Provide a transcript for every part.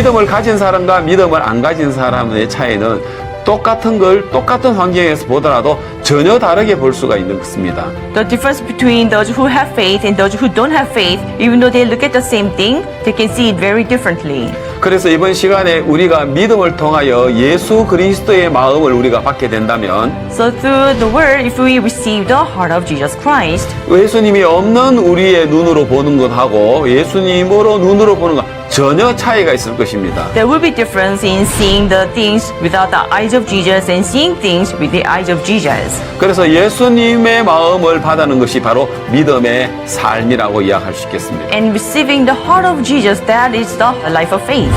믿음을 가진 사람과 믿음을 안 가진 사람의 차이는 똑같은 걸 똑같은 환경에서 보더라도 전혀 다르게 볼 수가 있는 것입니다. The difference between those who have faith and those who don't have faith, even though they look at the same thing, they can see it very differently. 그래서 이번 시간에 우리가 믿음을 통하여 예수 그리스도의 마음을 우리가 받게 된다면 So through the word, if we receive the heart of Jesus Christ, 예수님이 없는 우리의 눈으로 보는 것하고 예수님으로 눈으로 보는 것 전혀 차이가 있을 것입니다. there will be difference in seeing the things without the eyes of Jesus and seeing things with the eyes of Jesus. 그래서 예수님의 마음을 받는 것이 바로 믿음의 삶이라고 이야기할 수 있겠습니다. And receiving the heart of Jesus, that is the life of faith.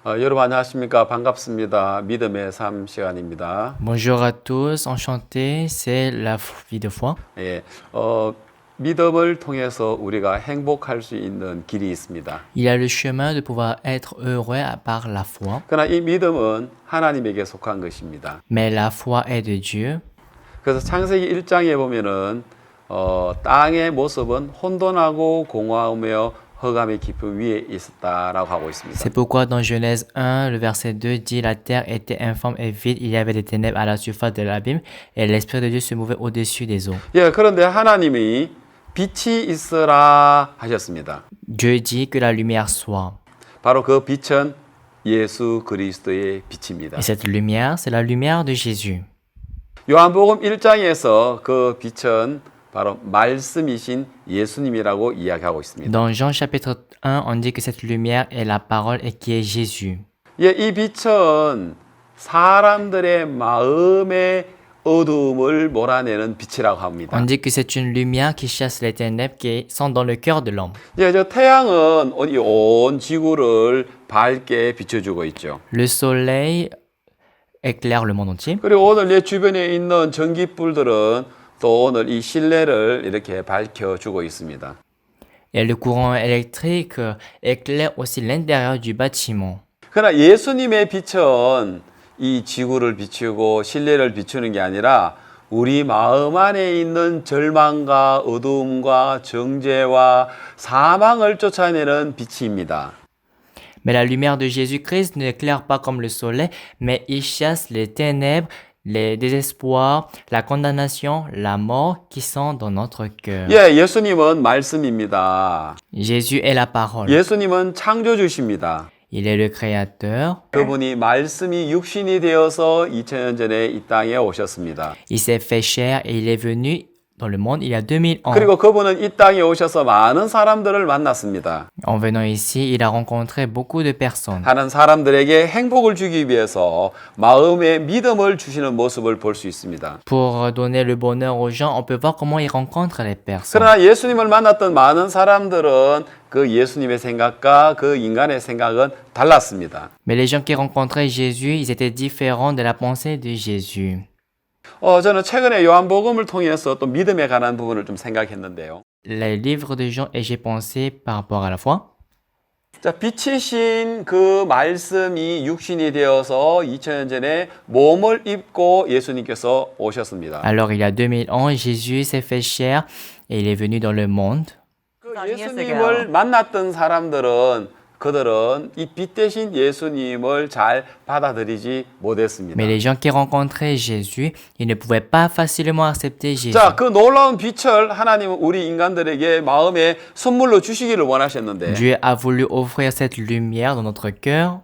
여러분 안녕하십니까? 반갑습니다. 믿음의 삶 시간입니다. Bonjour à tous, enchanté, c'est la vie de foi. 예, 믿음을 통해서 우리가 행복할 수 있는 길이 있습니다. Il y a le chemin de pouvoir être heureux par la foi, 그러나 이 믿음은 하나님에게 속한 것입니다. mais la foi est de Dieu. 그래서 창세기 1장에 보면은 땅의 모습은 혼돈하고 공허하며 흑암의 깊음 위에 있었다라고 하고 있습니다. C'est pourquoi dans Genèse 1, le verset 2 dit la terre était informe et vide, il y avait des ténèbres à la surface de l'abîme et l'Esprit de Dieu se mouvait au-dessus des eaux. 예, 그런데 하나님이 빛이 있으라 하셨습니다. Dieu dit que la lumière soit. 바로 그 빛은 예수 그리스도의 빛입니다. Et cette lumière, c'est la lumière de Jésus. 요한복음 1장에서 그 빛은 바로 말씀이신 예수님이라고 이야기하고 있습니다. Dans Jean chapitre 1, on dit que cette lumière est la parole et qui est Jésus. 예, 이 빛은 사람들의 마음의 어두움을 몰아내는 빛이라고 합니다. On dit que c'est une lumière qui chasse les ténèbres qui sont dans le cœur de l'homme. 예, 저 태양은 이 온 지구를 밝게 비춰주고 있죠. Le soleil éclaire le monde entier. 그리고 오늘 내 주변에 있는 전기불들은 또 오늘 이 실내를 이렇게 밝혀주고 있습니다. Et le courant électrique éclaire aussi l'intérieur du bâtiment. 그러나 예수님의 빛은 이 지구를 비추고 실내를 비추는 게 아니라 우리 마음 안에 있는 절망과 어두움과 정죄와 사망을 쫓아내는 빛입니다. Mais la lumière de Jésus-Christ n'éclaire pas comme le soleil, mais il chasse les ténèbres, les désespoirs, la condamnation, la mort qui sont dans notre cœur. 예, 예수님은 말씀입니다. Jésus est la parole. 예수님은 창조주십니다. Il est le créateur. 그분이 말씀이 육신이 되어서 2000년 전에 이 땅에 오셨습니다. Il s'est fait chair et il est venu dans le monde il y a 2000 ans. 그리고 그분은 이 땅에 오셔서 많은 사람들을 만났습니다. En venant ici, il a rencontré beaucoup de personnes. 하는 사람들에게 행복을 주기 위해서 마음의 믿음을 주시는 모습을 볼 수 있습니다. Pour donner le bonheur aux gens, on peut voir comment il rencontre les personnes. 그러나 예수님을 만났던 많은 사람들은 그 예수님의 생각과 그 인간의 생각은 달랐습니다. Mais les gens qui rencontraient Jésus, ils étaient différents de la pensée de Jésus. 저는 최근에 요한복음을 통해서 또 믿음에 관한 부분을 좀 생각했는데요. Les livres de Jean et j'ai pensé par rapport à la foi. 자, 빛이신 그 말씀이 육신이 되어서 2000년 전에 몸을 입고 예수님께서 오셨습니다. Alors il y a 2000 ans, Jésus s'est fait chair et il est venu dans le monde. 그 예수님을 만났던 사람들은 그들은 이 빛 대신 예수님을 잘 받아들이지 못했습니다. Mais les gens qui rencontraient Jésus, ils ne pouvaient pas facilement accepter Jésus. 자, 그 놀라운 빛을 하나님은 우리 인간들에게 마음에 선물로 주시기를 원하셨는데 Dieu a voulu offrir cette lumière dans notre cœur.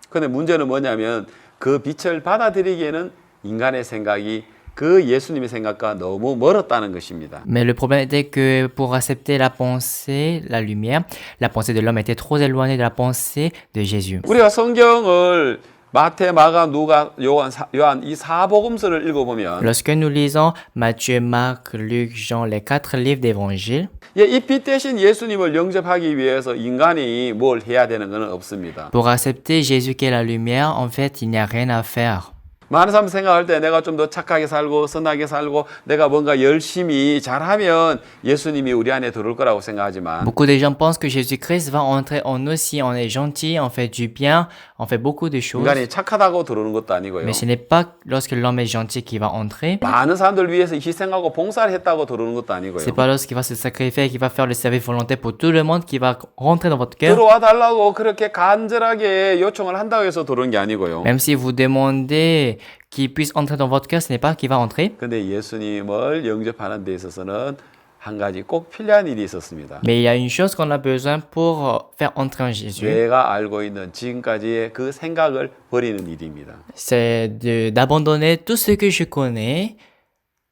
근데 문제는 뭐냐면 그 빛을 받아들이기에는 인간의 생각이 그 예수님의 생각과 너무 멀었다는 것입니다. Mais le problème était que pour accepter la pensée, la pensée de l'homme était trop éloignée de la pensée de Jésus. 우리가 성경을 마태, 마가, 누가, 요한 이 사복음서를 읽어보면 Lorsque nous lisons Matthieu, Marc, Luc, Jean, les 4 livres d'évangile, 예, 이 빛 대신 예수님을 영접하기 위해서 인간이 뭘 해야 되는 것은 없습니다. pour accepter Jésus qui est la lumière, en fait, il n'y a rien à faire. 많은 사람 생각할 때 내가 좀 더 착하게 살고 선하게 살고 내가 뭔가 열심히 잘하면 예수님이 우리 안에 들어올 거라고 생각하지만 Beaucoup de gens pensent que Jésus-Christ va entrer en nous si on est gentil, on fait du bien, on fait beaucoup de choses. 인간이 착하다고 들어오는 것도 아니고요. Mais ce n'est pas lorsque l'homme est gentil qu'il va entrer. 많은 사람들 위해서 희생하고 봉사를 했다고 들어오는 것도 아니고요. C'est pas lorsqu'il va se sacrifier et qu'il va faire le service volontaire pour tout le monde qui va rentrer dans votre cœur. 들어와 달라고 그렇게 간절하게 요청을 한다고 해서 들어오는 게 아니고요. Même si vous demandez qu'il puisse entrer dans votre cœur, ce n'est pas qu'il va entrer. 근데 예수님을 영접하는 데 있어서는 한 가지 꼭 필요한 일이 있었습니다. Mais il y a une chose qu'on a besoin pour faire entrer en Jésus. 내가 알고 있는 지금까지의 그 생각을 버리는 일입니다. C'est d'abandonner tout ce que je connais.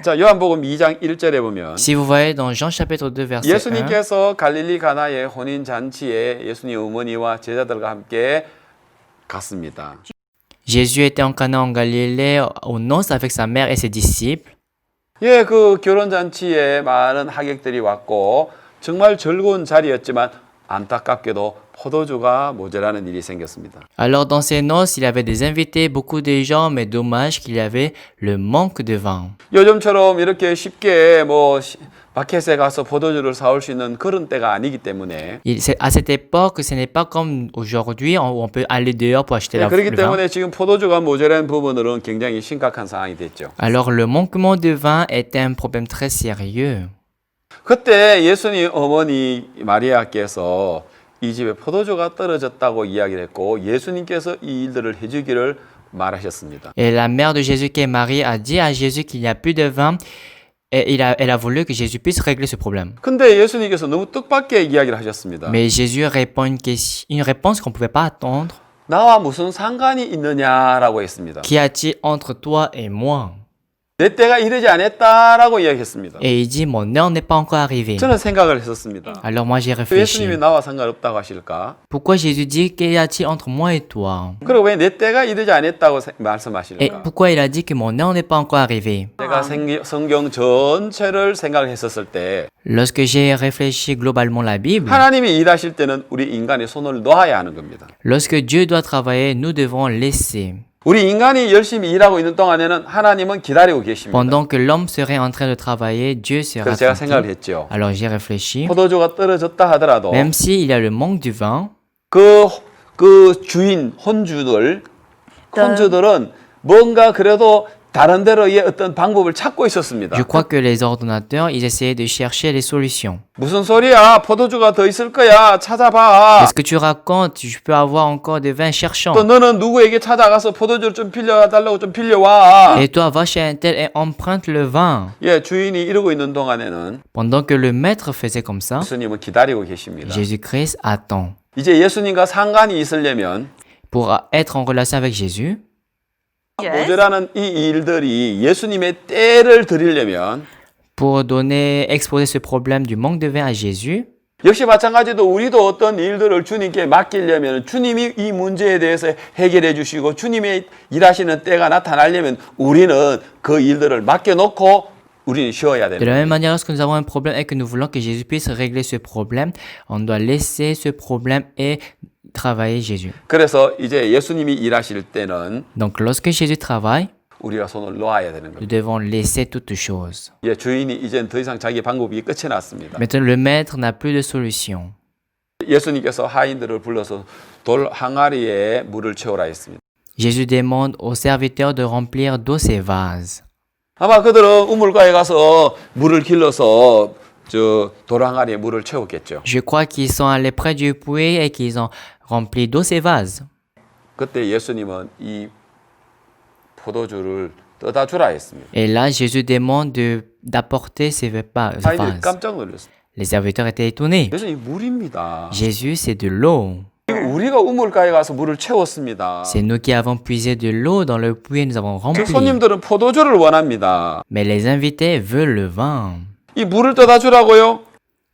자, 요한복음 2장 1절에 보면 Si vous voyez dans Jean chapitre 2 verset 1, 예수님께서 갈릴리 가나의 혼인 잔치에 예수님 어머니와 제자들과 함께 갔습니다. Jésus était en Cana en Galilée aux noces avec sa mère et ses disciples. 예, 그 결혼 잔치에 많은 하객들이 왔고 정말 즐거운 자리였지만 안타깝게도 포도주가 모자라는 일이 생겼습니다. Alors dans ces noces, il y avait des invités, beaucoup de gens, mais dommage qu'il y avait le manque de vin. 요즘처럼 이렇게 쉽게 뭐 마켓에 가서 포도주를 사올 수 있는 그런 때가 아니기 때문에 À cette époque, ce n'est pas comme aujourd'hui où on peut aller dehors pour acheter 그렇기 le vin. 때문에 지금 포도주가 모자란 부분으로는 굉장히 심각한 상황이 됐죠. Alors le manquement de vin était un problème très sérieux. 그때 예수님 어머니 마리아께서 이 집에 포도주가 떨어졌다고 이야기를 했고 예수님께서 이 일들을 해주기를 말하셨습니다. Et la mère de Jésus qui est Marie a dit à Jésus qu'il n'y a plus de vin et elle a voulu que Jésus puisse régler ce problème. 근데 예수님께서 너무 뜻밖의 이야기를 하셨습니다. Mais Jésus répond une réponse qu'on ne pouvait pas attendre. 나와 무슨 상관이 있느냐라고 했습니다. Qu'y a-t-il entre toi et moi? 내 때가 이르지 않았다라고 이야기했습니다. Et il dit, mon heure n'est pas encore arrivée. 저는 생각을 했었습니다. Alors moi j'ai 왜 réfléchi. 예수님이 나와 상관없다고 하실까? Pourquoi Jésus dit qu'y a-t-il entre moi et toi? 그리고 왜 내 때가 이르지 않았다고 Et 말씀하실까? pourquoi il a dit que mon heure n'est pas encore arrivée? 제가 성경 전체를 생각했었을 때 Lorsque j'ai réfléchi globalement la Bible, 하나님이 일하실 때는 우리 인간이 손을 놓아야 하는 겁니다. lorsque Dieu doit travailler, nous devons laisser. 우리 인간이 열심히 일하고 있는 동안에는 하나님은 기다리고 계십니다. Pendant que l'homme serait en train de travailler, Dieu sera 그래서 제가 생각을 tranquille. 했죠. Alors j'ai réfléchi. 포도주가 떨어졌다 하더라도 Même s'il y a le manque du vin, 그 주인 혼주들은 뭔가 그래도 다른 데로의 어떤 방법을 찾고 있었습니다. je crois que les ordonnateurs, ils essayaient de chercher les solutions. 무슨 소리야? 포도주가 더 있을 거야. 찾아봐. Qu'est-ce que tu racontes? Je peux avoir encore des vins cherchant. 또 너는 누구에게 찾아가서 포도주를 좀 빌려달라고 좀 빌려와. Et toi, va chez un tel et emprunte le vin. 예, 주인이 이러고 있는 동안에는 Pendant que le maître faisait comme ça, 예수님은 기다리고 계십니다. Jésus-Christ attend. 이제 예수님과 상관이 있으려면 Pour être en relation avec Jésus, 모자라는 이 일들이 예수님의 때를 드리려면 pour exposer ce problème du manque de vin à Jésus, 역시 마찬가지로 우리도 어떤 일들을 주님께 맡기려면 주님이 이 문제에 대해서 해결해 주시고 주님의 일하시는 때가 나타나려면 우리는 그 일들을 맡겨놓고 우리는 쉬어야 de la 됩니다. même manière, lorsque nous avons un problème et que nous voulons que Jésus puisse régler ce problème, on doit laisser ce problème et travailler Jésus. 그래서 이제 예수님이 일하실 때는 Donc, lorsque Jésus travaille, 우리가 손을 놓아야 되는 nous 겁니다. devons laisser toutes choses. 예, 주인이 이젠 더 이상 자기 방법이 끝이 났습니다. Maintenant, le maître n'a plus de solution. 예수님께서 하인들을 불러서 돌 항아리에 물을 채우라 했습니다. Jésus demande aux serviteurs de remplir d'eau ces vases. 아마 그들은 우물가에 가서 물을 길러서 돌 항아리에 물을 채웠겠죠. Je crois qu'ils sont allés près du puits et qu'ils ont rempli d'eau ces vases. 그때 예수님은 이 포도주를 떠다 주라 했습니다. Et là, Jésus demande d'apporter ces vases. 하인들이 깜짝 놀랐어요. Les serviteurs étaient étonnés. 예수님 물입니다. Jésus, c'est de l'eau. 우리가 우물가에 가서 물을 채웠습니다. C'est nous qui avons puisé de l'eau dans le puits et nous avons 그 rempli. 손님들은 포도주를 원합니다. Mais les invités veulent le vin. 이 물을 떠다 주라고요?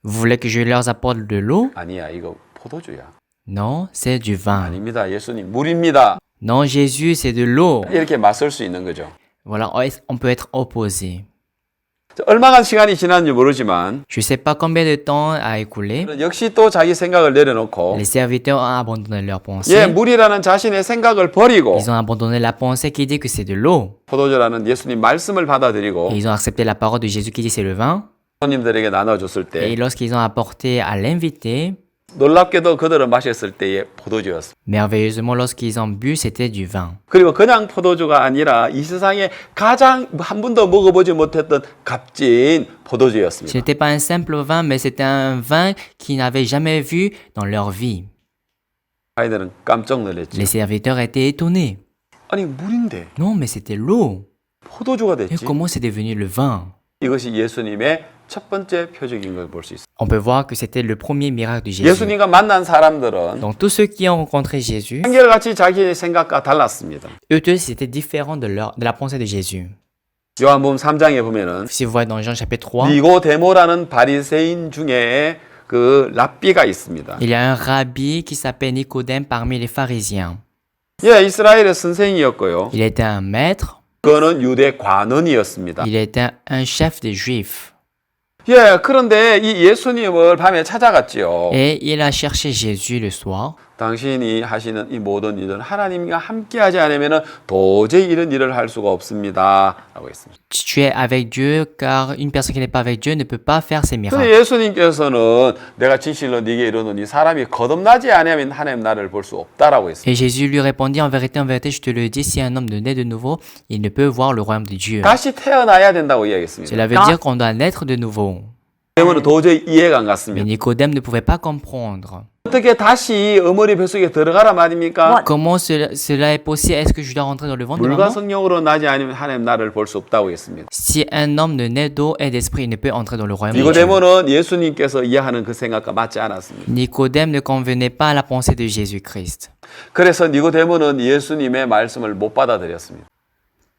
Vous voulez que je leur apporte de l'eau? 아니야, 이거 포도주야. Non, c'est du vin. 아닙니다, 예수님. 물입니다. Non, Jésus, c'est de l'eau. 이렇게 맞설 수 있는 거죠. Voilà, on peut être opposé. 얼마간 시간이 지났는지 모르지만 Je sais pas combien de temps a écoulé. 역시 또 자기 생각을 내려놓고 Les serviteurs ont abandonné leur 예, pensée. 물이라는 자신의 생각을 버리고 Ils ont abandonné la pensée qui dit que c'est de l'eau. 포도주라는 예수님 말씀을 받아들이고 Et ils ont accepté la parole de Jésus qui dit c'est le vin. 손님들에게 나눠줬을 Et 때 lorsqu'ils ont apporté à l'invité, 놀랍게도 그들은 마셨을 때의 포도주였습니다. merveilleusement, lorsqu'ils ont bu, c'était du vin. 그리고 그냥 포도주가 아니라 이 세상에 가장 한 번도 먹어보지 못했던 값진 Ce 포도주였습니다. n'était pas un simple vin, mais c'était un vin qu'ils n'avaient jamais vu dans leur vie. 아이들은 깜짝 놀랐죠. Les serviteurs étaient étonnés. 아니 물인데 Non, mais c'était l'eau. 포도주가 Et 됐지. comment c'est devenu le vin? 이것이 예수님의 첫 번째 표적인 걸 볼 수 있습니다. On peut voir que c'était le premier miracle de Jésus. 예수님과 만난 사람들은 Donc tous ceux qui ont rencontré Jésus, 한결같이 자기의 생각과 달랐습니다. eux tous, c'était différent de la pensée de Jésus. 요한복음 3장에 보면은 Si vous voyez dans Jean chapitre 3, 니고데모라는 바리새인 중에 그 랍비가 있습니다. il y a un rabbi qui s'appelle Nicodème parmi les pharisiens. 예, 이스라엘의 선생이었고요. Il était un maître, 그는 유대 관원이었습니다. il était un chef des Juifs. 예, 그런데 이 예수님을 밤에 찾아갔지요. Et il a cherché Jésus le soir. 당신이 하시는 이 모든 일은 하나님과 함께하지 않으면 도저히 이런 일을 할 수가 없습니다. 라고 했습니다. Tu es avec Dieu, car une personne qui n'est pas avec Dieu ne peut pas faire ces 근데 miracles. 예수님께서는 내가 진실로 네게 이르노니 사람이 거듭나지 않으면 하나님 나라를 볼 수 없다라고 했습니다. Et Jésus lui répondit, en vérité, je te le dis, si un homme ne naît de nouveau, il ne peut voir le royaume de Dieu. 다시 태어나야 된다고 이야기했습니다. Cela veut dire qu'on doit naître de nouveau. 때문에 도저히 이해가 안 Mais 갔습니다. Nicodème ne pouvait pas comprendre. 어떻게 다시 어머니 뱃속에 들어가라 말입니까? Comment cela est possible? Est-ce que je dois rentrer dans le ventre de 물과 maman? 성령으로 나지 않으면 하나님 나라를 볼 수 없다고 했습니다. Si un homme ne naît d'eau et d'esprit, il ne peut entrer dans le royaume de Dieu. 니고데모는 예수님께서 이해하는 그 생각과 맞지 않았습니다. Nicodème ne convenait pas à la pensée de Jésus-Christ. 그래서 니고데모는 예수님의 말씀을 못 받아들였습니다.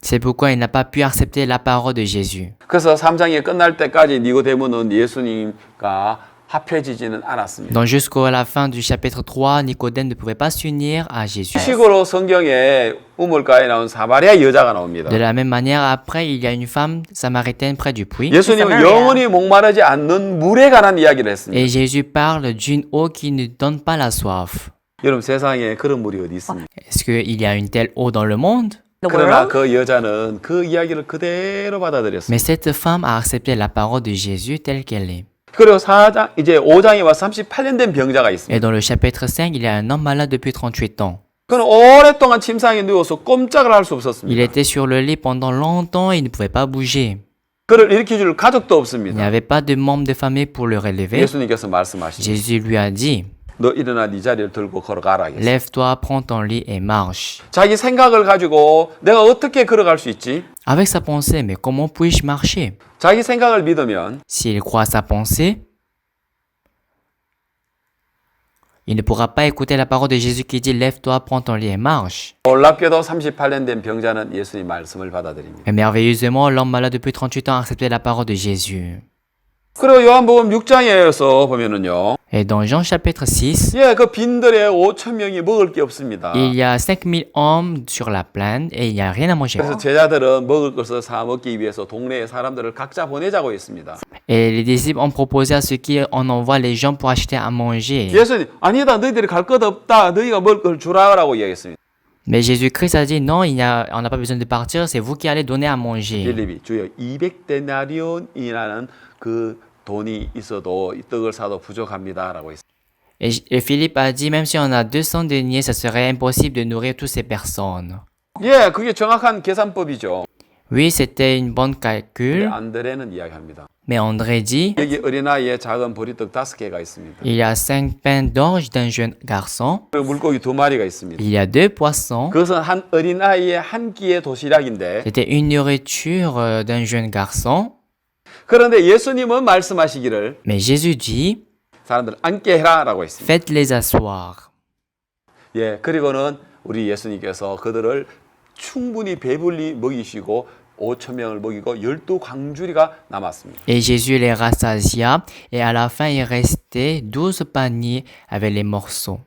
C'est pourquoi il n'a pas pu accepter la parole de Jésus. 그래서 3장이 끝날 때까지 니고데모는 예수님과 합해지지는 않았습니다. Donc jusqu'à la fin du chapitre 3, Nicodème ne pouvait pas s'unir à Jésus. 식으로 성경에 우물가에 나온 사마리아 여자가 나옵니다. De la même manière, après, il y a une femme samaritaine près du puits. 예수님은 영원히 목마르지 않는 물에 관한 이야기를 했습니다. Et Jésus parle d'une eau qui ne donne pas la soif. 여러분 세상에 그런 물이 어디 있습니까? Est-ce qu'il y a une telle eau dans le monde? 그러나 그 여자는 그 이야기를 그대로 받아들였습니다. Mais cette femme a accepté la parole de Jésus telle qu'elle est. 그리고 4장 이제 5장에 와서 38년 된 병자가 Et 있습니다. dans le chapitre 5, il y a un homme malade depuis 38 ans. 그는 오랫동안 침상에 누워서 꼼짝을 할 수 Il 없었습니다. était sur le lit pendant longtemps et il ne pouvait pas bouger. 그를 일으켜줄 가족도 Il n'y 없습니다. avait pas de membre de famille pour le relever. 예수님께서 말씀하시죠. Jésus lui a dit, 너 일어나 네 자리를 들고 걸어가라. 했어요. lève-toi, prends ton lit et marche. 자기 생각을 가지고 내가 어떻게 걸어갈 수 있지? Avec sa pensée, mais comment puis-je marcher? 자기 생각을 믿으면 S'il croit à sa pensée, il ne pourra pas écouter la parole de Jésus qui dit, lève-toi, prends ton lit et marche. 놀랍게도 38년 된 병자는 예수님 말씀을 받아들입니다. Et merveilleusement, l'homme malade depuis 38 ans a accepté la parole de Jésus. 그리고 요한복음 6장에서 보면은요. Et dans Jean chapitre 6, 예, 그 빈들에 5천 명이 먹을 게 없습니다. il y a 5000 hommes sur la plaine et il n'y a rien à manger. 그래서 제자들은 먹을 것을 사 먹기 위해서 동네의 사람들을 각자 보내자고 했습니다. Et les disciples ont proposé à ceux qui en envoient les gens pour acheter à manger. 예수님, 아니다, 너희들이 갈 것 없다. 너희가 먹을 걸 주라라고 이야기했습니다. Mais Jésus-Christ a dit, non, on n'a pas besoin de partir, c'est vous qui allez donner à manger. 빌립이 주여 200데나리온이라는 그 돈이 있어도 이 떡을 사도 부족합니다라고 했습니다. Et Philippe a dit, même si on a 200 deniers, ça serait impossible de nourrir toutes ces personnes. 예, 그게 정확한 계산법이죠. Oui, c'était une bonne 근데 calcul, 안드레는 이야기합니다. mais André dit, 여기 어린아이의 작은 보리떡 5개가 있습니다. il y a 5 pains d'orge d'un jeune garçon, 그리고 물고기 2마리가 있습니다. il y a 2 poissons, 그것은 한 어린아이의 한 끼의 도시락인데 c'était une nourriture d'un jeune garçon. 그런데 예수님은 말씀하시기를 Mais Jésus dit, 사람들 앉게 해라라고 했습니다. faites-les asseoir. 예, 그리고는 우리 예수님께서 그들을 충분히 배불리 먹이시고 5천 명을 먹이고 12광주리가 남았습니다. Et Jésus les rassasia, et à la fin il restait 12 paniers avec les morceaux.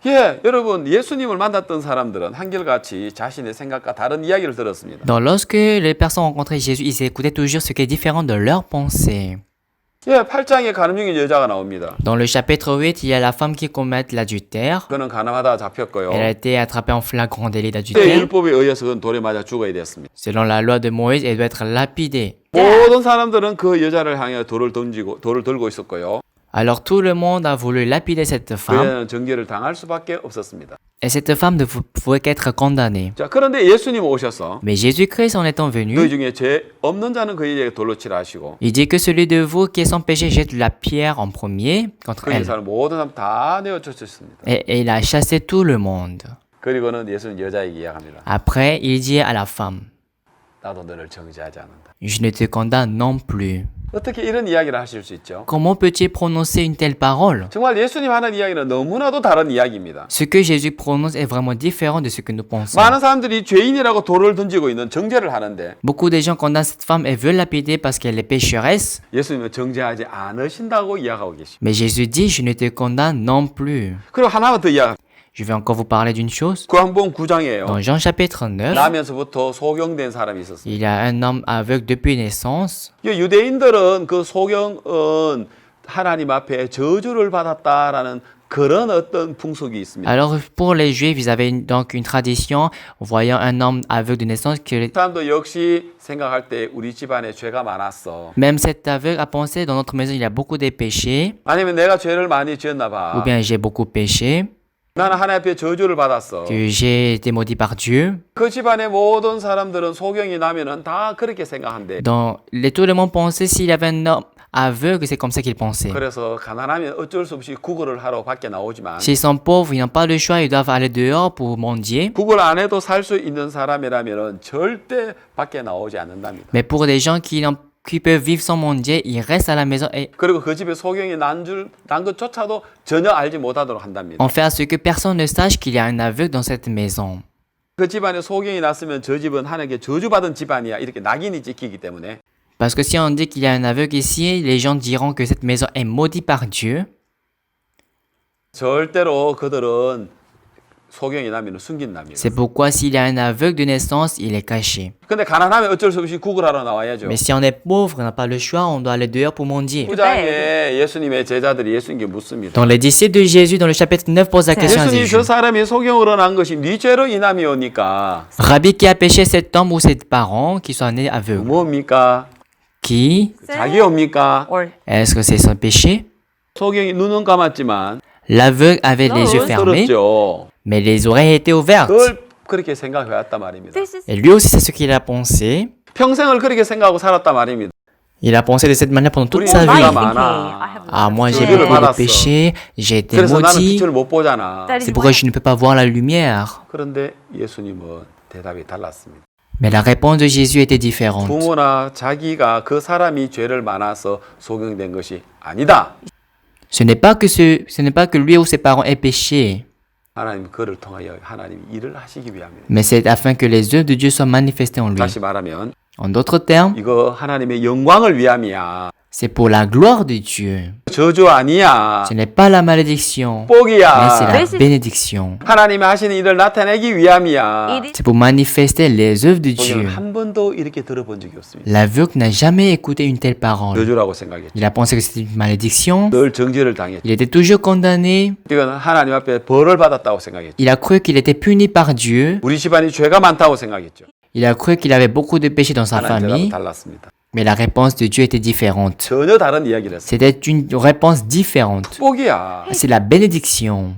예, 여러분 예수님을 만났던 사람들은 한결같이 자신의 생각과 다른 이야기를 들었습니다. Donc lorsque les personnes rencontraient Jésus, ils écoutaient toujours ce qui est différent de leurs pensées. 예, 8장에 가늠 중인 여자가 나옵니다. Dans le chapitre 8, il y a la femme qui commet l'adultère. 그는 가늠하다 잡혔고요. Elle a été attrapée en flagrant délit 그때 d'adultère. 율법에 의해서 그는 돌에 맞아 죽어야 됐습니다. Selon la loi de Moïse, elle doit être lapidée. 모든 사람들은 그 여자를 향해 돌을 들고 있었고요. Alors tout le monde a voulu lapider cette femme. 그녀는 정죄를 당할 수밖에 없었습니다. Et cette femme ne pouvait qu'être condamnée. 자, 그런데 예수님 오셔서 Mais Jésus-Christ, en étant 너희 venu, 중에 죄 없는 자는 그에게 돌로 치라 하시고 il dit que celui de vous qui est sans péché jette la pierre en premier contre 그 elle. 사람 모든 사람 다 내어 쫓으셨습니다. Et il a chassé tout le monde. 그리고는 예수는 여자에게 이야기합니다. Après, il dit à la femme, 나도 너를 정죄하지 않는다. je ne te condamne non plus. 어떻게 이런 이야기를 하실 수 있죠? Comment peut-il prononcer une telle parole? 정말 예수님 하는 이야기는 너무나도 다른 이야기입니다. Ce que Jésus prononce est vraiment différent de ce que nous pensons. 많은 사람들이 죄인이라고 돌을 던지고 있는 정죄를 하는데 Beaucoup de gens condamnent cette femme et veulent lapider parce qu'elle est pécheresse. 예수님은 정죄하지 않으신다고 이야기하고 계십니다. Mais Jésus dit, je ne te condamne non plus. 그리고 하나만 더 이야기. Je vais encore vous parler d'une chose. 구한복음 9장이에요. Dans Jean chapitre 9, 나면서부터 소경된 사람이 있었습니다. il y a un homme aveugle depuis naissance. 유대인들은 그 소경은 하나님 앞에 저주를 받았다라는 그런 어떤 풍속이 있습니다. Alors pour les Juifs, ils avaient donc une tradition, voyant un homme aveugle de naissance, que 사람도 역시 생각할 때 우리 집안에 죄가 많았어. même cet aveugle a pensé, dans notre maison, il y a beaucoup de péchés, 아니면 내가 죄를 많이 지었나 봐. ou bien j'ai beaucoup péché, 나는 하나님 앞에 저주를 받았어. que j'ai été maudit par Dieu. 그 집안의 모든 사람들은 소경이 나면은 다 그렇게 생각한대. Tout le monde pensait s'il y avait un homme aveugle, c'est comme ça qu'il pensait. 그래서 가난하면 어쩔 수 없이 구걸을 하러 밖에 나오지만 S'ils sont pauvres, ils n'ont pas le choix, ils doivent aller dehors pour mendier. 구걸 안 해도 살 수 있는 사람이라면은 절대 밖에 나오지 않는답니다. Mais pour des gens qui peuvent vivre sans mendier, ils restent à la maison et 그리고 그 집에 소경이 난 것조차도 전혀 알지 못하도록 한답니다. on fait à ce que personne ne sache qu'il y a un aveugle dans cette maison. 그 집안에 소경이 났으면 저 집은 하나님께 저주받은 집안이야 이렇게 낙인이 찍히기 때문에 Parce que si on dit qu'il y a un aveugle ici, les gens diront que cette maison est maudite par Dieu. 절대로 그들은 소경이 나면 숨긴답니다. C'est pourquoi s'il y a un aveugle de naissance, il est caché. 근데 가난하면 어쩔 수 없이 구걸하러 나와야죠. Mais si on est pauvre, on n'a pas le choix, on doit aller dehors pour mendier. 9장에 예수님의 제자들이 예수님께 묻습니다. Donc les disciples de Jésus dans le chapitre 9 posent la question à 예수님 Jésus. 저 사람이 소경으로 난 것이 네 죄로 인함이옵니까? Rabbi, qui a péché cet homme ou ses parents qui sont nés aveugles? 뭡니까? Qui? 자기옵니까? Or Est-ce que c'est son péché? 소경이 눈은 감았지만 L'aveugle avait les yeux fermés, 들었죠. mais les oreilles étaient ouvertes. 그걸 그렇게 생각해왔단 말입니다. this is Et lui aussi, c'est ce qu'il a pensé. 평생을 그렇게 생각하고 살았단 말입니다. Il a pensé de cette manière pendant toute 우리 sa 죄가 vie. 많아. Ah, moi j'ai 죄를 beaucoup de 받았어. péchés, j'ai été 그래서 나는 maudit, 빛을 못 보잖아. That is c'est pourquoi why je ne peux pas voir la lumière. 그런데 예수님은 대답이 달랐습니다. Mais la réponse de Jésus était différente. 부모나 자기가 그 사람이 죄를 많아서 소경된 것이 아니다. Ce n'est pas que lui ou ses parents aient péché, 하나님 그를 통하여 하나님이 일을 하시기 위함이에요. mais c'est afin que les œuvres de Dieu soient manifestées en lui. 다시 말하면 En d'autres termes, 이거 하나님의 영광을 위함이야. c'est pour la gloire de Dieu. 저주 아니야. Ce n'est pas la malédiction, mais 복이야. c'est la This is- bénédiction. 하나님이 하시는 일을 나타내기 위함이야. it is C'est pour manifester les œuvres de Dieu. 소경은 한 번도 이렇게 들어본 적이 없습니다. L'aveugle n'a jamais écouté une telle parole. 저주라고 생각했죠. Il a pensé que c'était une malédiction. 늘 정죄를 당했죠. Il était toujours condamné. 이건 하나님 앞에 벌을 받았다고 생각했죠. Il a cru qu'il était puni par Dieu. 우리 집안이 죄가 많다고 생각했죠. Il a cru qu'il avait beaucoup de péchés dans sa 하나님 famille. 대답은 달랐습니다. Mais la réponse de Dieu était différente. 전혀 다른 이야기를 했어요. C'était une réponse différente. 복이야. C'est la bénédiction.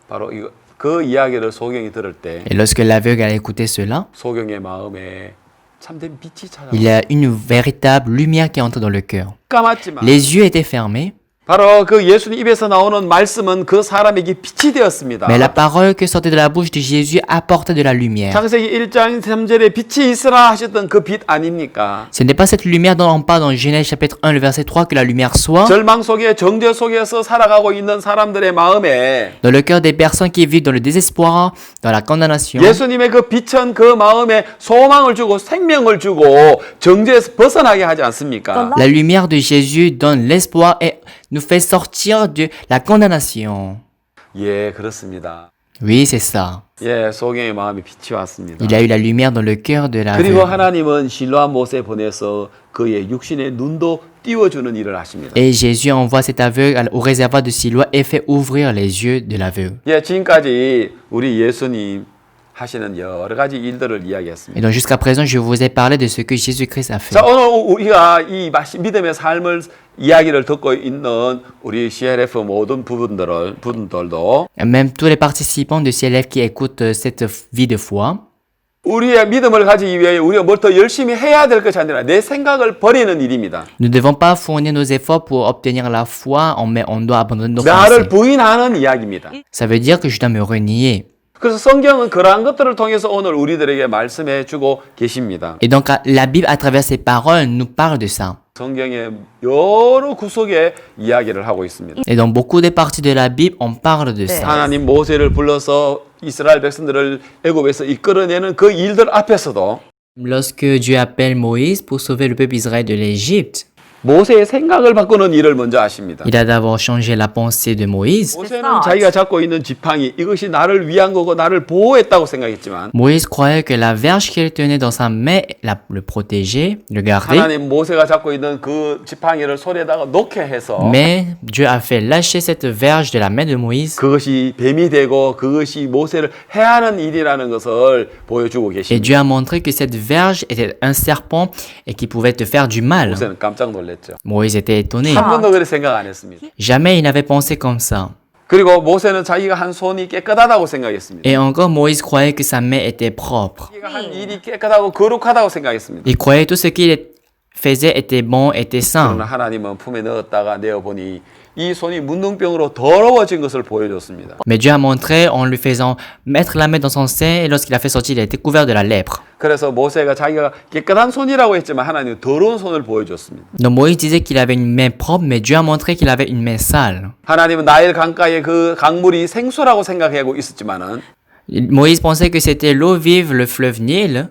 바로 이거 그 이야기를 소경이 들을 때 Et lorsque l'aveugle a écouté cela, 소경의 마음에 참된 빛이 찾아와. il y a une véritable lumière qui entre dans le cœur. 까맣지만 Les yeux étaient fermés, 바로 그 예수님 입에서 나오는 말씀은 그 사람에게 빛이 되었습니다. mais la parole que sortait de la bouche de Jésus apportait de la lumière. 창세기 1장 3절에 빛이 있으라 하셨던 그 빛 아닙니까? Ce n'est pas cette lumière dont on parle dans Genèse chapitre 1, le verset 3, que la lumière soit 절망 속에 정죄 속에서 살아가고 있는 사람들의 마음에 dans le cœur des personnes qui vivent dans le désespoir, dans la condamnation. 예수님의 그 빛은 그 마음에 소망을 주고 생명을 주고 정죄에서 벗어나게 하지 않습니까? La lumière de Jésus donne l'espoir et nous fait sortir de la condamnation. 예, 그렇습니다. Oui, c'est ça. 예, 소경의 마음에 빛이 왔습니다. Il a eu la lumière dans le cœur de la 그리고 veuve. 하나님은 실로암 못에 보내서 그의 육신의 눈도 띄워주는 일을 하십니다. Et Jésus envoie cet aveugle au réservoir de Siloa et fait ouvrir les yeux de l'aveugle. 예, 지금까지 우리 예수님 하시는 여러 가지 일들을 이야기했습니다. Et donc jusqu'à présent, je vous ai parlé de ce que Jésus-Christ a fait. 자, 오늘 우리가 이 믿음의 삶을 이야기를 듣고 있는 우리 CLF 모든 부분들도 Même tous les participants de CLF qui écoutent cette vie de foi, 우리의 믿음을 가지기 위해 우리가 뭘 더 열심히 해야 될 것이 아니라 내 생각을 버리는 일입니다. nous ne devons pas fournir nos efforts pour obtenir la foi, mais on doit abandonner nos 나를 pensées. 부인하는 이야기입니다. Ça veut dire que je dois me renier. 그래서 성경은 그러한 것들을 통해서 오늘 우리들에게 말씀해 주고 계십니다. Et donc la Bible, à travers ses paroles, nous parle de ça. 성경의 여러 구석에 이야기를 하고 있습니다. Et dans beaucoup de parties de la Bible, on parle de ça. 하나님 모세를 불러서 이스라엘 백성들을 애굽에서 이끌어내는 그 일들 앞에서도 Lorsque Dieu appelle Moïse pour sauver le peuple Israël de l'Égypte, 모세의 생각을 바꾸는 일을 먼저 하십니다. il a d'abord changé la pensée de Moïse. 모세는 자기가 잡고 있는 지팡이 이것이 나를 위한 거고 나를 보호했다고 생각했지만 Moïse croyait que la verge qu'il tenait dans sa main le protégeait, le gardait. 하나님 모세가 잡고 있는 그 지팡이를 손에다가 놓게 해서 Mais Dieu a fait lâcher cette verge de la main de Moïse. 그것이 뱀이 되고 그것이 모세를 해하는 일이라는 것을 보여주고 Et 계십니다. Dieu a montré que cette verge était un serpent et qui pouvait te faire du mal. 모세는 깜짝 놀랐죠. Moïse était étonné. 한 번도 그렇게 생각 안 했습니다. Jamais il n'avait pensé comme ça. 그리고 모세는 자기가 한 손이 깨끗하다고 생각했습니다. Et encore, Moïse croyait que sa main était propre. 자기가 한 일이 깨끗하고 거룩하다고 생각했습니다. Il croyait que tout ce qu'il faisait était bon, était saint. 그러나 하나님은 품에 넣었다가 내어보니 이 손이 문둥병으로 더러워진 것을 보여줬습니다. Mais Dieu a montré en lui faisant mettre la main dans son sein et lorsqu'il a fait sortir, il a été couvert de la lèpre. 그래서 모세가 자기가 깨끗한 손이라고 했지만 하나님은 더러운 손을 보여줬습니다. Donc Moïse disait qu'il avait une main propre, mais Dieu a montré qu'il avait une main sale. 하나님은 나일 강가의 그 강물이 생수라고 생각하고 있었지만은 Moïse pensait que c'était l'eau vive, le fleuve Nil,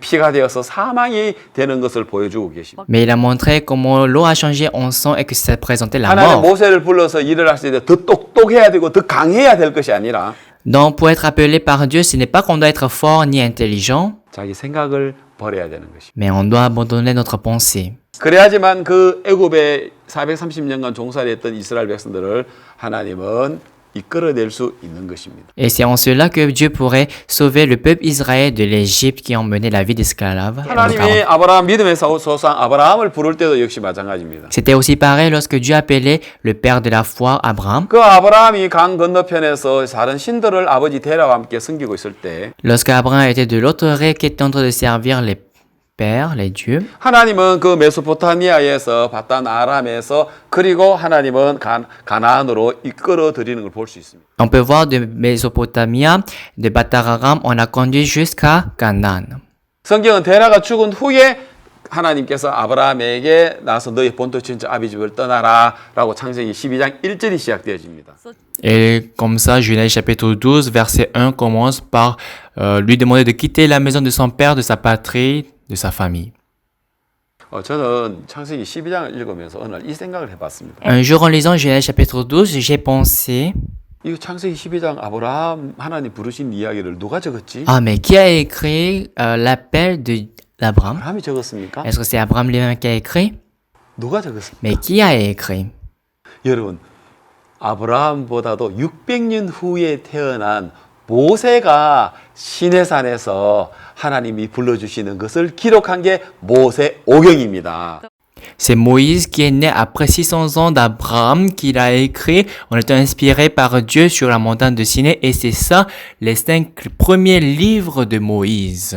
피가 되어서 사망이 되는 것을 보여주고 계십니다. mais il a montré comment l'eau a changé en sang et que ça présentait la 하나님 mort. 모세를 불러서 일을 할 때 더 똑똑해야 되고 더 강해야 될 것이 아니라 Donc pour être appelé par Dieu, ce n'est pas qu'on doit être fort ni intelligent, 자기 생각을 버려야 되는 것입니다. mais on doit abandonner notre pensée. 그래야지만 그 애굽에 430년간 종살이했던 이스라엘 백성들을 하나님은 이끌어낼 수 있는 것입니다. Et c'est en cela que Dieu pourrait sauver le peuple Israël de l'Égypte qui ont mené la vie d'esclave. 하나님이 아브라함 믿음의 조상 아브라함을 부를 때도 역시 마찬가지입니다. C'était aussi pareil lorsque Dieu appelait le père de la foi, Abraham. 그 아브라함이 강 건너편에서 다른 신들을 아버지 데라와 함께 섬기고 있을 때 Lorsque Abraham était de l'autre rive qui était en train de servir les pères, les dieux, 하나님은 그 메소포타미아에서 바단 아람에서 그리고 하나님은 가나안으로 이끌어 드리는 걸 볼 수 있습니다. on peut voir de Mésopotamie, de Batararam, on a conduit jusqu'à Canaan. 성경은 데라가 죽은 후에 하나님께서 아브라함에게 나서 너희 본토 친척 아비 집을 떠나라라고 창세기 12장 1절이 시작되어집니다. Et comme ça, Genèse chapitre 12, verset 1 commence par lui demander de quitter la maison de son père, de sa patrie, de sa famille. 저는 창세기 12장을 읽으면서 어느 날 이 생각을 해봤습니다. Un jour en lisant Genèse chapitre 12, j'ai pensé, 이 창세기 12장 아브라함 하나님 부르신 이야기를 누가 적었지? ah mais qui a écrit l'appel d'Abraham? 아브라함이 적었습니까? Est-ce que c'est Abraham lui-même qui a écrit? 누가 적었습니까? Mais qui a écrit? 여러분, 아브라함보다도 600년 후에 태어난 모세가 시내산에서 하나님이 불러주시는 것을 기록한 게 모세오경입니다. C'est Moïse qui est né après 600 ans d'Abraham qui l'a écrit en étant inspiré par Dieu sur la montagne de Sinaï et c'est ça les 5 premiers livres de Moïse.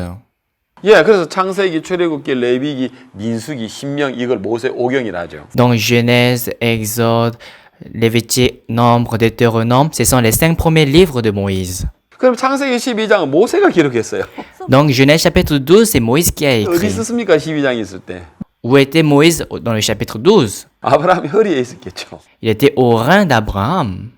예, 그래서 창세기, 출애굽기, 레위기, 민수기, 신명 이걸 모세오경이라 하죠. Donc Genèse, Exode, Lévitique, Nombre, Deutéronome, ce sont les 5 premiers livres de Moïse. 그럼 창세기 12장은 모세가 기록했어요. Donc Genèse chapitre 12, c'est Moïse qui a 어디 écrit. 있었습니까? 12장이 있을 때. Où était Moïse dans le chapitre 12? 아브라함이 허리에 있었겠죠. Il était au rein d'Abraham.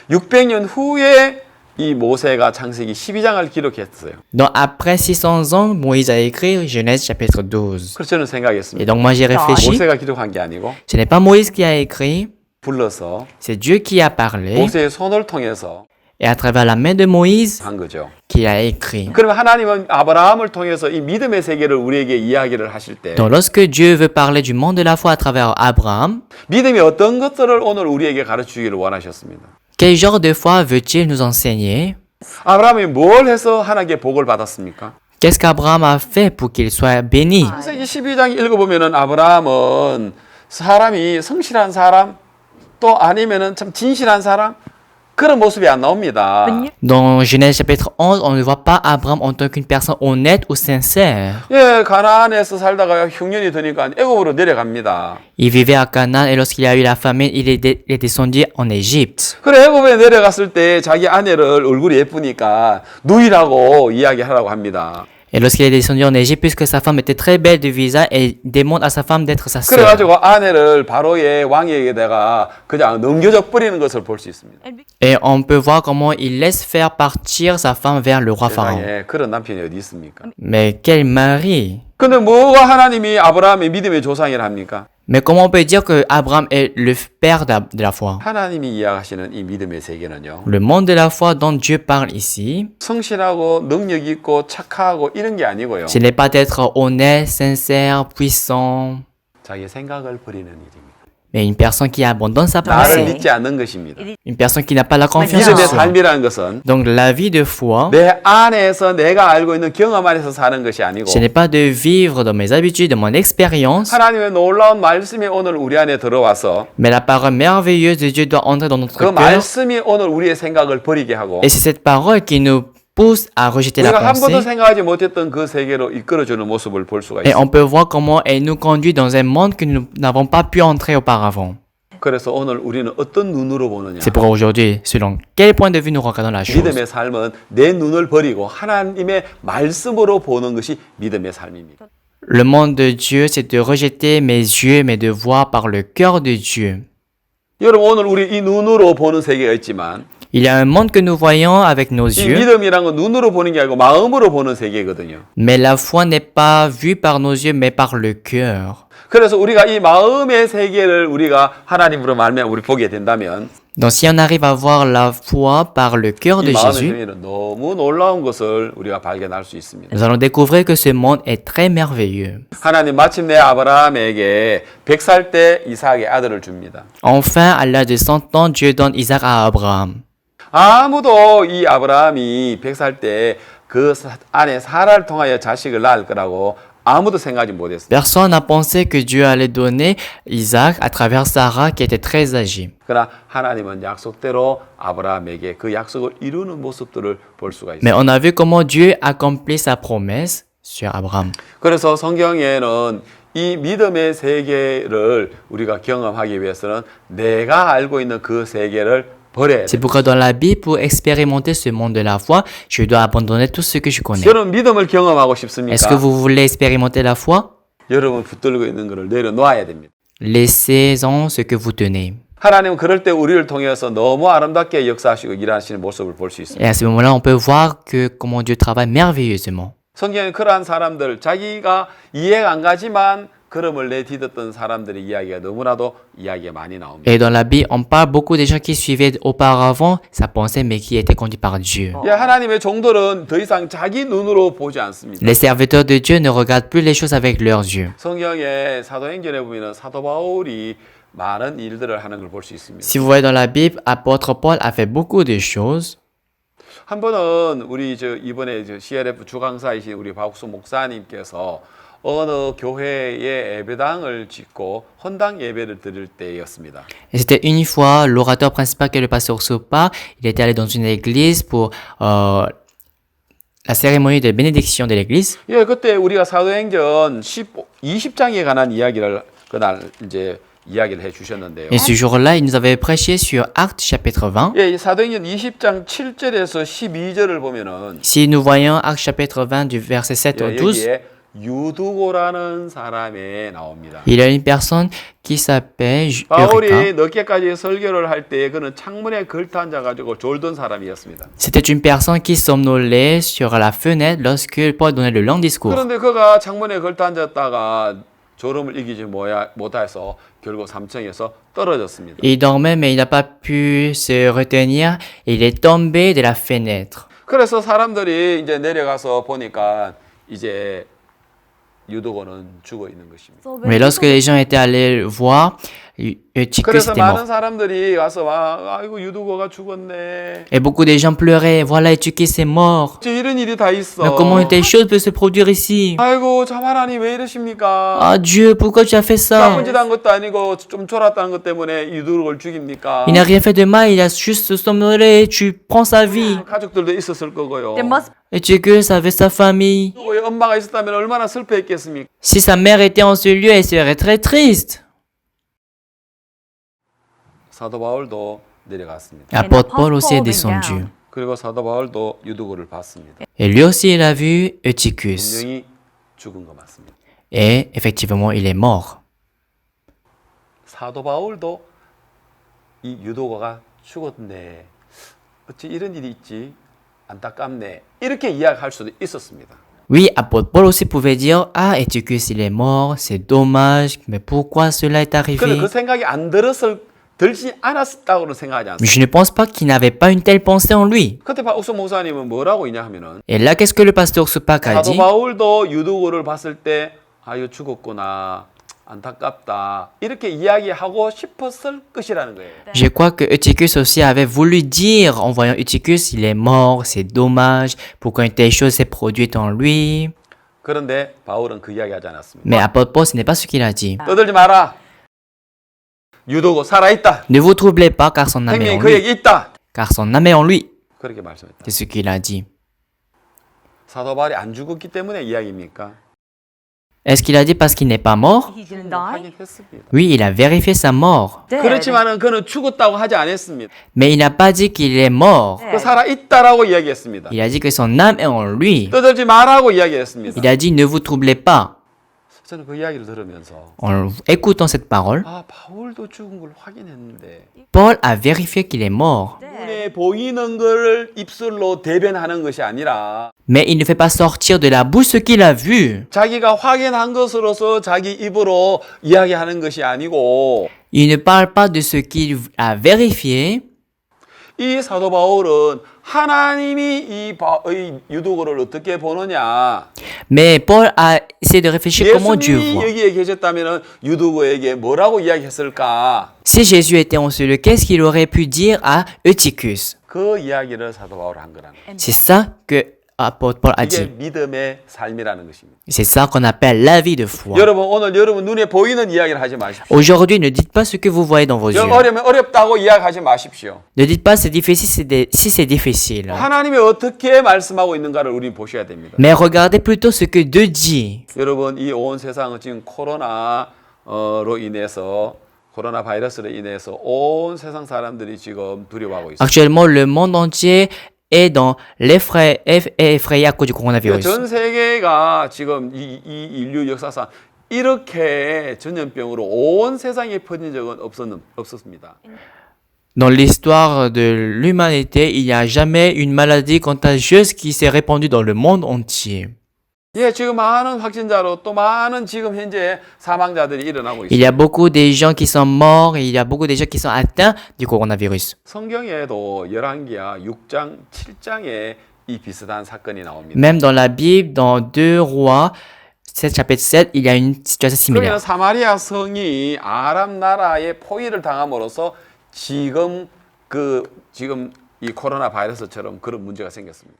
600년 후에 이 모세가 창세기 12장을 기록했어요. Donc après 600 ans, Moïse a écrit Genèse chapitre 12. 그래서 저는 Et 생각했습니다. donc moi j'ai réfléchi. 모세가 기록한 게 아니고 Ce n'est pas Moïse qui a écrit, 불러서 C'est Dieu qui a parlé 모세의 손을 통해서 et à travers la main de Moïse 한 거죠. qu'il a écrit. 그러면 하나님은 아브라함을 통해서 이 믿음의 세계를 우리에게 이야기를 하실 때 Donc lorsque Dieu veut parler du monde de la foi à travers Abraham, 믿음이 어떤 것들을 오늘 우리에게 가르치기를 원하셨습니다. quel genre de foi veut-il nous enseigner? 아브라함이 뭘 해서 하나님께 복을 받았습니까? Qu'est-ce qu'Abraham a fait pour qu'il soit béni? 창세기 12장 읽어보면은 아브라함은 사람이 성실한 사람 또 아니면은 참 진실한 사람 그런 모습이 안 나옵니다. Dans Genèse chapitre 11, on ne voit pas Abraham en tant qu'une personne honnête ou sincère. 예, 가나안에서 살다가 흉년이 드니까 애굽으로 내려갑니다. Il vivait à Canaan et lorsqu'il a eu la famine, il est descendu en Égypte. 그래 애굽에 내려갔을 때 자기 아내를 얼굴이 예쁘니까 누이라고 이야기하라고 합니다. Et lorsqu'il est descendu en Égypte, puisque sa femme était très belle de visage, et demande à sa femme d'être sa sœur. 그래가지고 아내를 바로의 왕에게다가 그냥 넘겨줘 버리는 것을 볼 수 있습니다. Et on peut voir comment il laisse faire partir sa femme vers le roi Pharaon. 세상에 그런 남편이 어디 있습니까? Mais quel mari! 근데 뭐가 하나님이 아브라함의 믿음의 조상이라 합니까? Mais comment on peut dire que Abraham est le père de la foi? 하나님이 이야기하시는 이 믿음의 세계는요. Le monde de la foi dont Dieu parle ici, 성실하고 능력 있고 착하고 이런 게 아니고요. ce n'est pas d'être honnête, sincère, puissant, 자기 생각을 버리는 일입니다. mais une personne qui abandonne sa 나를 pensée. 믿지 않는 것입니다. Une personne qui n'a pas la confiance en 믿음의 soi. 삶이라는 것은 Donc la vie de foi, 내 안에서 내가 알고 있는 경험 안에서 사는 것이 아니고 ce n'est pas de vivre dans mes habitudes, dans mon expérience, 하나님의 놀라운 말씀이 오늘 우리 안에 들어와서 mais la parole merveilleuse de Dieu doit entrer dans notre 그 cœur. 말씀이 오늘 우리의 생각을 버리게 하고 Et c'est cette parole qui nous pousse à rejeter la 우리가 한 번도 pensée. 생각하지 못했던 그 세계로 이끌어주는 모습을 볼 수가 Et 있습니다. on peut voir comment elle nous conduit dans un monde que nous n'avons pas pu entrer auparavant. 그래서 오늘 우리는 어떤 눈으로 보느냐. C'est pour aujourd'hui, selon quel point de vue nous regardons la chose. 믿음의 삶은 내 눈을 버리고 하나님의 말씀으로 보는 것이 믿음의 삶입니다. Le monde de Dieu, c'est de rejeter mes yeux, mais de voir par le cœur de Dieu. 여러분 오늘 우리 이 눈으로 보는 세계가 있지만 Il y a un monde que nous voyons avec nos 이 yeux, 믿음이란 건 눈으로 보는 게 아니고 마음으로 보는 세계거든요. mais la foi n'est pas vue par nos yeux, mais par le cœur. 그래서 우리가 이 마음의 세계를 우리가 하나님으로 말미암아 우리 보게 된다면 Donc si on arrive à voir la foi par le cœur de 이 마음의 Jésus, 세계는 너무 놀라운 것을 우리가 발견할 수 있습니다. nous allons découvrir que ce monde est très merveilleux. 하나님 마침내 아브라함에게 100살 때 이삭의 아들을 줍니다. Enfin, à l'âge de 100 ans, Dieu donne Isaac à Abraham. 아무도 이 아브라함이 100살 때 그 안에 사라를 통하여 자식을 낳을 거라고 아무도 생각하지 못했습니다. Personne n'a pensé que Dieu allait donner Isaac à travers Sarah qui était très âgée. 그러나 하나님은 약속대로 아브라함에게 그 약속을 이루는 모습들을 볼 수가 Mais 있습니다. on a vu comment Dieu accomplit sa promesse sur Abraham. 그래서 성경에는 이 믿음의 세계를 우리가 경험하기 위해서는 내가 알고 있는 그 세계를 버려야 C'est 돼요. pourquoi dans la Bible, pour expérimenter ce monde de la foi, je dois abandonner tout ce que je connais. 여러분 믿음을 경험하고 싶습니까? Est-ce que vous voulez expérimenter la foi? 여러분 붙들고 있는 것을 내려놓아야 됩니다. Laissez-en ce que vous tenez. 하나님은 그럴 때 우리를 통해서 너무 아름답게 역사하시고 일하시는 모습을 볼 수 있습니다. Et à ce moment-là, on peut voir que comment Dieu travaille merveilleusement. 성경에 그러한 사람들, 자기가 이해가 안 가지만 걸음을 내딛었던 사람들의 이야기가 너무나도 이야기가 많이 나옵니다. Et dans la Bible, on parle beaucoup des gens qui suivaient auparavant sa pensée, mais qui étaient conduits par Dieu. 예, 하나님의 종들은 더 이상 자기 눈으로 보지 않습니다. Les serviteurs de Dieu ne regardent plus les choses avec leurs yeux. 성경에 사도행전에 보면 사도 바울이 많은 일들을 하는 걸 볼 수 있습니다. Si vous voyez dans la Bible, apôtre Paul a fait beaucoup de choses. 한 번은 우리 이번에 CRF 주강사이신 우리 박수 목사님께서 어느 교회에 예배당을 짓고 헌당 예배를 드릴 때였습니다. Et c'était une fois, l'orateur principal qui est le pasteur Sopa, il était allé dans une église pour la cérémonie de bénédiction de l'église. 예, 그때 우리가 사도행전 20장에 관한 이야기를 그날 이제 이야기를 해 주셨는데요. Et ce jour-là, il nous avait prêché sur Actes chapitre 20. 예, 이 사도행전 20장 7절에서 12절을 보면은 Si nous voyons Actes chapitre 20 du verset 7 au 예, 12, 여기에 유두고라는 사람에 나옵니다. il y a une personne qui s'appelle 바울이 Eureka. 늦게까지 설교를 할 때 그는 창문에 걸터 앉아 가지고 졸던 사람이었습니다. C'était une personne qui somnolait sur la fenêtre lorsque Paul donnait le long discours. 그런데 그가 창문에 걸터 앉았다가 졸음을 이기지 못해서 결국 3층에서 떨어졌습니다. Il dormait, mais il n'a pas pu se retenir. Il est tombé de la fenêtre. 그래서 사람들이 이제 내려가서 보니까 이제 유도고는 죽어 있는 것입니다. Mais lorsque les gens étaient allés voir, Eutychus 그래서 était 많은 mort. 사람들이 와서 아이고 유도고가 죽었네. Et beaucoup de gens pleuraient. Voilà, Eutychus est mort. 어째 이런 일이 다 있어. Mais comment une telle chose peut se produire ici? 아이고 참 하나님 왜 이러십니까? Ah Dieu, pourquoi tu as fait ça? 나쁜 짓 한 것도 아니고 좀 졸았다는 것 때문에 유도고를 죽입니까? Il n'a rien fait de mal, il a juste somnolé. Tu prends sa vie. 가족들도 있었을 거고요. There must Eutychus avait sa famille. 유도고의 엄마가 있었다면 얼마나 슬퍼했겠습니까? Si sa mère était en ce lieu, elle serait très triste. 사도 바울도 내려갔습니다. L'apôtre Paul aussi est descendu. 그리고 사도 바울도 유도고를 봤습니다. Et lui aussi, il a vu Eutychus. 분명히 죽은 거 맞습니다. Et effectivement, il est mort. 사도 바울도 이 유도고가 죽었네. 어찌 이런 일이 있지? 안타깝네. 이렇게 이야기할 수도 있었습니다. Oui, apôtre Paul aussi pouvait dire, ah, Eutychus, il est mort, c'est dommage, mais pourquoi cela est 근데 arrivé? 그 생각이 들지 않았다고는 생각하지 Mais 않습니다. je ne pense pas qu'il n'avait pas une telle pensée en lui. 그때 박옥수 목사님은 뭐라고 있냐 하면은 Et là, qu'est-ce que le pasteur Supak a 사도 dit? 바울도 유도고를 봤을 때 아유 죽었구나. 안타깝다. 이렇게 이야기하고 싶었을 것이라는 거예요. Je crois que Eutychus aussi avait voulu dire, en voyant Eutychus, il est mort, c'est dommage, pourquoi une telle chose s'est produite en lui. 그런데 바울은 그 이야기 하지 않았습니다. Mais apôtre Paul, ce n'est pas ce qu'il a dit. 떠들지 마라. 유도고 살아있다. Ne vous troublez pas, car son âme est 생명이 en lui. 그에게 있다. Car son âme est en lui. 그렇게 말씀했다. C'est ce qu'il a dit. 사도 바울이 안 죽었기 때문에 이야기입니까? Est-ce qu'il a dit parce qu'il n'est pas mort? he didn't die. 확인했습니다. Oui, il a vérifié sa mort. Dead. 그렇지만은 그는 죽었다고 하지 않았습니다. Mais il n'a pas dit qu'il est mort. 그 살아있다라고 이야기했습니다. Il a dit que son âme est en lui. 떠들지 마라고 이야기했습니다. Il a dit ne vous troublez pas. 저는 그 이야기를 들으면서 En écoutant cette parole, 아 바울도 죽은 걸 확인했는데 Paul a vérifié qu'il est mort. 눈에 보이는 걸 입술로 대변하는 것이 아니라 Mais il ne fait pas sortir de la bouche ce qu'il a vu. 자기가 확인한 것으로서 자기 입으로 이야기하는 것이 아니고 Il ne parle pas de ce qu'il a vérifié. 이 사도 바울은 하나님이 이 유도고를 어떻게 보느냐 Mais Paul a essayé de réfléchir comment Dieu 예수님이 voit. 여기에 계셨다면 유도고에게 뭐라고 이야기했을까 Si Jésus était en ce lieu, qu'est-ce qu'il aurait pu dire à Eutychus? 그 이야기를 사도 바울이 한 거라는 거예요. C'est ça que apôtre Paul a 이게 dit. 믿음의 삶이라는 것입니다. C'est ça qu'on appelle la vie de foi. 여러분 오늘 여러분 눈에 보이는 이야기를 하지 마십시오. Aujourd'hui, ne dites pas ce que vous voyez dans vos yeux. 어려면 어렵다고 이야기하지 마십시오. Ne dites pas c'est difficile si c'est difficile. 하나님이 어떻게 말씀하고 있는가를 우리는 보셔야 됩니다. Mais regardez plutôt ce que Dieu dit. 여러분 이 온 세상은 지금 코로나로 인해서 코로나 바이러스로 인해서 온 세상 사람들이 지금 두려워하고 있습니다. Actuellement, le monde entier est dans effrayé à cause du coronavirus. 전 세계가 지금 이 인류 역사상 이렇게 전염병으로 온 세상에 퍼진 적은 없었습니다. Dans l'histoire de l'humanité, il n'y a jamais une maladie contagieuse qui s'est répandue dans le monde entier. 예, 지금 많은 확진자로 또 많은 지금 현재 사망자들이 일어나고 Il y a 있습니다. beaucoup de gens qui sont morts et il y a beaucoup de gens qui sont atteints du coronavirus. 성경에도 열왕기야 6장, 7장에 이 비슷한 사건이 나옵니다. Même dans la Bible, dans 2 Rois, 7, chapitre 7, il y a une situation 그러면 similaire. 사마리아 성이 아람 나라의 포위를 당함으로써 지금 이 코로나 바이러스처럼 그런 문제가 생겼습니다.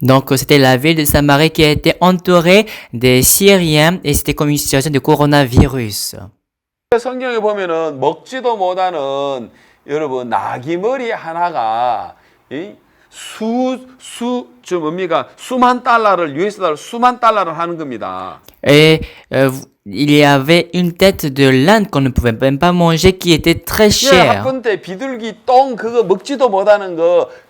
Donc, c'était la ville de Samarie qui a été entourée des Syriens et c'était comme une situation de coronavirus. 성경에 보면은 먹지도 못하는 여러분 나귀머리 하나가 수만 달러를 US 달러 수만 달러를 하는 겁니다. Et il y avait une tête de l'âne qu'on ne pouvait même pas manger qui était très 예, chère. 학군때 비둘기 똥 그거 먹지도 못하는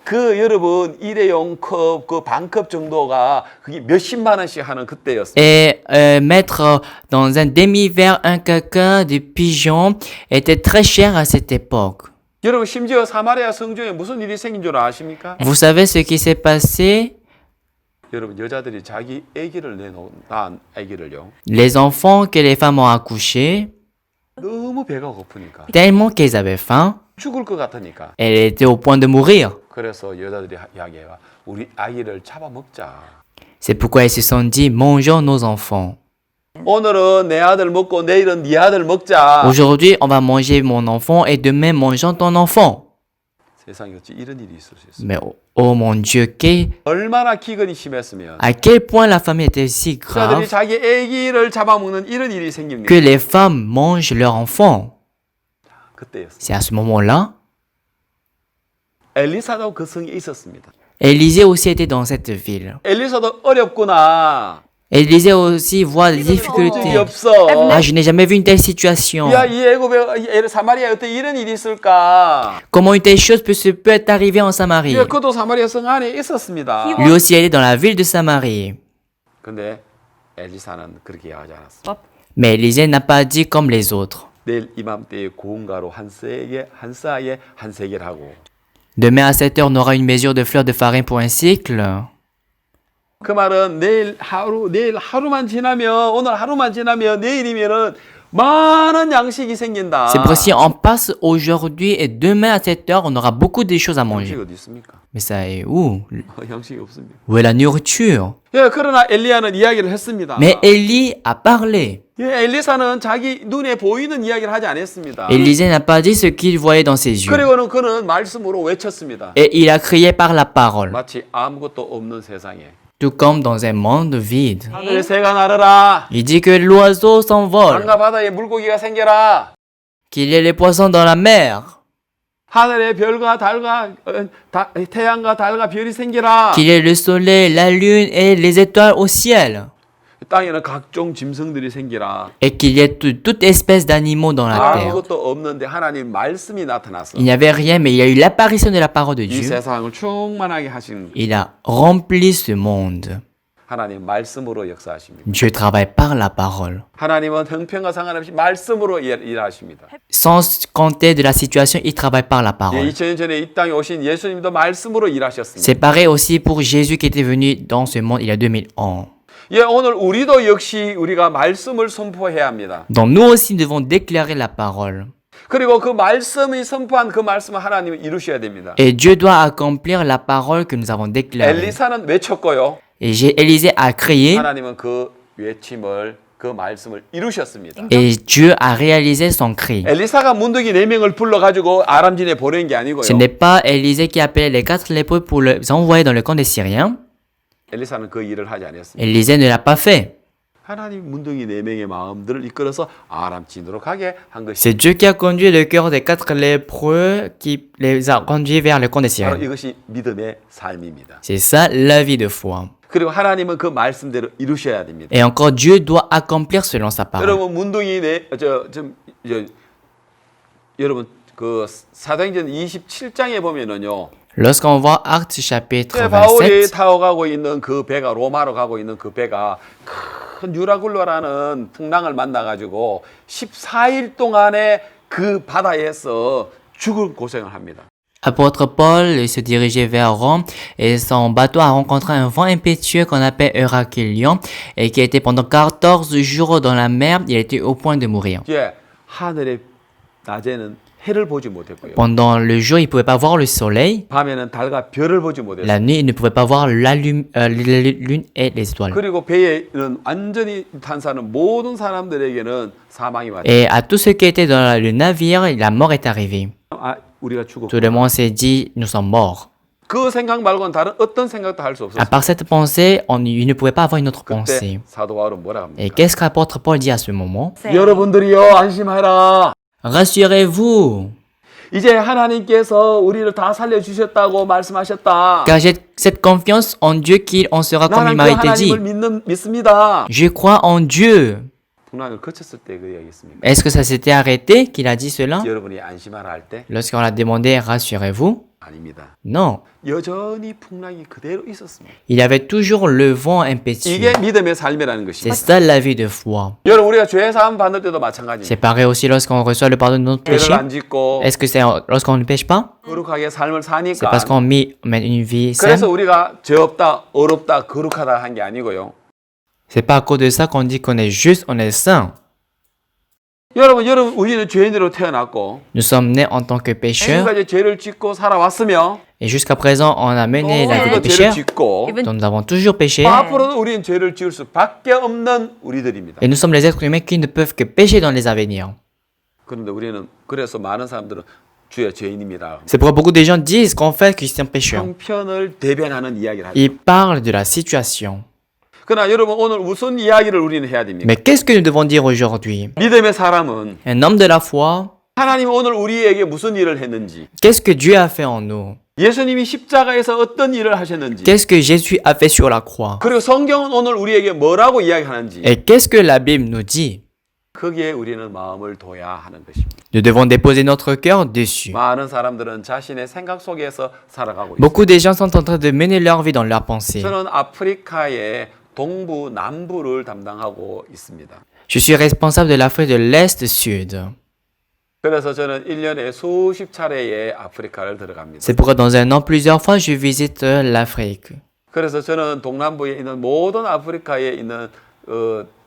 그 여러분 일회용 컵 그 반컵 정도가 그게 몇십만 원씩 하는 그때였어요. Et mettre dans un demi-verre un caca de pigeon était très cher à cette époque. 여러분 심지어 사마리아 성중에 무슨 일이 생긴 줄 아십니까? Vous savez ce qui s'est passé? 여러분 여자들이 자기 아기를 낳은 아기를요. Les enfants que les femmes ont accouchés, 너무 배가 고프니까 tellement qu'elles avaient faim, 죽을 것 같으니까. elles étaient au point de mourir. 그래서 여자들이 이야기해요. 우리 아기를 잡아먹자. C'est pourquoi elles se sont dit, mangeons nos enfants. 오늘은 내 아들 먹고 내일은 네 아들 먹자. Aujourd'hui, on va manger mon enfant et demain, mangeons ton enfant. 세상에 어찌 이런 일이 있을 수 있어요. Mais oh mon Dieu, 얼마나 기근이 심했으면 à quel point la famille était si 여자들이 grave 자기 아기를 잡아먹는 이런 일이 생깁니다. que les femmes mangent leurs enfants. 그때였어요. C'est à ce moment-là, 엘리사도 그 성에 있었습니다. Élisée aussi était dans cette ville. 엘리사도 어렵구나. Élisée aussi voit des 적이 difficultés. 없어. Ah, je n'ai jamais vu une telle situation. 야, 이 애굽에 사마리아에 어떻게 이런 일이 있을까? Comment une telle chose peut être arrivée en Samarie? 예, 그도 사마리아 성 안에 있었습니다. Lui aussi, elle est dans la ville de Samarie. 근데 엘리사는 그렇게 하지 않았습니다. Mais Élisée n'a pas dit comme les autres. 내일 이맘때에 고운가루 한 싸에 한 세겔 하고. Demain à 7 heures, on aura une mesure de fleurs de farine pour un cycle. 그 말은 내일 하루만 지나면 오늘 하루만 지나면 내일이면은 많은 양식이 생긴다. C'est pour si on passe aujourd'hui et demain à 7 heures, on aura beaucoup de choses à 양식이 manger. 어디 있습니까? Mais ça est où? 양식이 없습니다. Où est la nourriture? 예, 그러나 엘리야는 이야기를 했습니다. Mais Élie a parlé. 예, 엘리사는 자기 눈에 보이는 이야기를 하지 않았습니다. Élisée n'a pas dit ce qu'il voyait dans ses yeux. 그리고는 그는 말씀으로 외쳤습니다. Et il a crié par la parole. 마치 아무것도 없는 세상에 Tout comme dans un monde vide. 하늘의 새가 날아라. Il dit que l'oiseau s'envole. 강과 바다에 물고기가 생겨라. Qu'il y ait les poissons dans la mer. 하늘에 별과 달과 태양과 달과 별이 생겨라. Qu'il y ait le soleil, la lune et les étoiles au ciel. 땅에는 각종 짐승들이 생기라. Et qu'il y ait toute espèce d'animaux dans la terre. 아무것도 없는데 하나님 말씀이 나타났어. Il n'y avait rien, mais il y a eu l'apparition de la parole de 이 Dieu. 세상을 충만하게 하신 Il a rempli ce monde. 하나님 말씀으로 역사하십니다. Dieu travaille par la parole. 하나님은 형편과 상관없이 말씀으로 일하십니다. Sans compter de la situation, il travaille par la 예, parole. 2000년 전에 이 땅에 오신 예수님도 말씀으로 일하셨습니다. C'est pareil aussi pour Jésus qui était venu dans ce monde il y a 2000 ans. 예, 오늘 우리도 역시 우리가 말씀을 선포해야 합니다. Donc nous aussi devons déclarer la parole. 그리고 그 말씀이 선포한 그 말씀을 하나님은 이루셔야 됩니다. Et Dieu doit accomplir la parole que nous avons déclarée. 엘리사는 외쳤고요. Et Élisée a crié 하나님은 그 외침을 그 말씀을 이루셨습니다. et Dieu a réalisé son cri. 엘리사가 문둥이 4명을 불러가지고 아람진에 보낸 게 아니고요. Ce n'est pas Élisée qui appelait les 4 lépreux pour les envoyer dans le camp des Syriens. 엘리사는 그 일을 하지 않았습니다. Élisée ne l'a pas fait. 하나님 문둥이 4명의 마음들을 이끌어서 아람진으로 가게 한 것이 C'est Dieu qui a conduit le cœur des 4 lépreux qui les a conduits vers le camp des 바로 Syriens. 이것이 믿음의 삶입니다. C'est ça la vie de foi. 그리고 하나님은 그 말씀대로 이루셔야 됩니다. Et encore, Dieu doit accomplir selon sa parole. 여러분 문둥이 여러분 그 사도행전 27장에 보면은요. Lorsqu'on voit Actes chapitre 바울이 27, 타고 가고 있는 그 배가 로마로 가고 있는 그 배가 큰 유라굴로라는 풍랑을 만나 가지고 14일 동안에 그 바다에서 죽을 고생을 합니다. apôtre Paul se dirigeait vers Rome et son bateau a rencontré un vent impétueux qu'on appelle Héraclion et qui a été pendant 14 jours dans la mer. Il était au point de mourir. 예, 하늘의 낮에는 해를 보지 못했고요. Pendant le jour, il ne pouvait pas voir le soleil. 밤에는 달과 별을 보지 못했어요. La nuit, il ne pouvait pas voir la lune et les étoiles. 그리고 배에는 완전히 탄사는 모든 사람들에게는 사망이 왔죠. Et à tous ceux qui étaient dans le navire, la mort est arrivée. 아, 우리가 죽었고. Tout le monde s'est dit, nous sommes morts. 그 생각 말고는 다른 어떤 생각도 할 수 À 없었어요. part cette pensée, il ne pouvait pas avoir une autre 그때 pensée. 사도 바울은 뭐라 Et 합니까? qu'est-ce qu'apôtre Paul dit à ce moment? 여러분들이요 안심하라. Rassurez-vous, 이제 하나님께서 우리를 다 살려주셨다고 말씀하셨다. car j'ai cette confiance en Dieu qu'il en sera comme il 나는 m'a 그 été dit. 하나님을 믿습니다. Je crois en Dieu. 풍랑을 거쳤을 때 그 이야기했습니다. Est-ce que ça s'était arrêté qu'il a dit cela? 여러분이 안심하라 할 때 Lorsqu'on l'a demandé, rassurez-vous, 아닙니다. Non. 여전히 풍랑이 그대로 있었습니다. Il y avait toujours le vent impétueux. 이게 믿음의 삶이라는 C'est 것입니다. ça la vie de foi. 여러분 우리가 죄 사함 받을 때도 마찬가지입니다. C'est pareil aussi lorsqu'on reçoit le pardon de notre péché. 죄를 안 짓고 Est-ce que c'est lorsqu'on ne pêche pas? 거룩하게 삶을 C'est 사니까. parce qu'on mène une vie saine. 그래서 우리가 죄 없다, 어렵다, 거룩하다 한 게 아니고요. C'est pas à cause de ça qu'on dit qu'on est juste, on est saint. 여러분 우리는 죄인으로 태어났고 Nous sommes nés en tant que pécheurs 지금까지 죄를 짓고 살아왔으며 et jusqu'à présent on a mené la vie de 또 죄를 pécheurs. 짓고 Even Donc nous avons toujours péché 앞으로도 우리는 죄를 지을 수밖에 없는 우리들입니다. et nous sommes les êtres humains qui ne peuvent que pécher dans les avenirs. 그런데 우리는 그래서 많은 사람들은 주의 죄인입니다. C'est pourquoi beaucoup de gens disent qu'en fait qu'ils sont pécheurs. 형편을 대변하는 이야기를 하죠. Ils parlent de la situation. 그러나 여러분 오늘 무슨 이야기를 우리는 해야 됩니까? Mais qu'est-ce que nous devons dire aujourd'hui? 믿음의 사람은 Un homme de la foi, 하나님 오늘 우리에게 무슨 일을 했는지, qu'est-ce que Dieu a fait en nous? 예수님이 십자가에서 어떤 일을 하셨는지, Qu'est-ce que Jésus a fait sur la croix? 그리고 성경은 오늘 우리에게 뭐라고 이야기하는지 Et qu'est-ce que la Bible nous dit? 거기에 우리는 마음을 둬야 하는 것입니다. Nous devons déposer notre cœur dessus. 많은 사람들은 자신의 생각 속에서 살아가고 있습니다. Beaucoup de gens sont en train de mener leur vie dans leurs pensées. 저는 아프리카의 동부, 남부를 담당하고 있습니다. Je suis responsable de l'Afrique de l'Est Sud. 그래서 저는 1년에 수십 차례의 아프리카를 들어갑니다. C'est pourquoi dans un an, plusieurs fois, je visite l'Afrique. 그래서 저는 동남부에 있는 모든 아프리카에 있는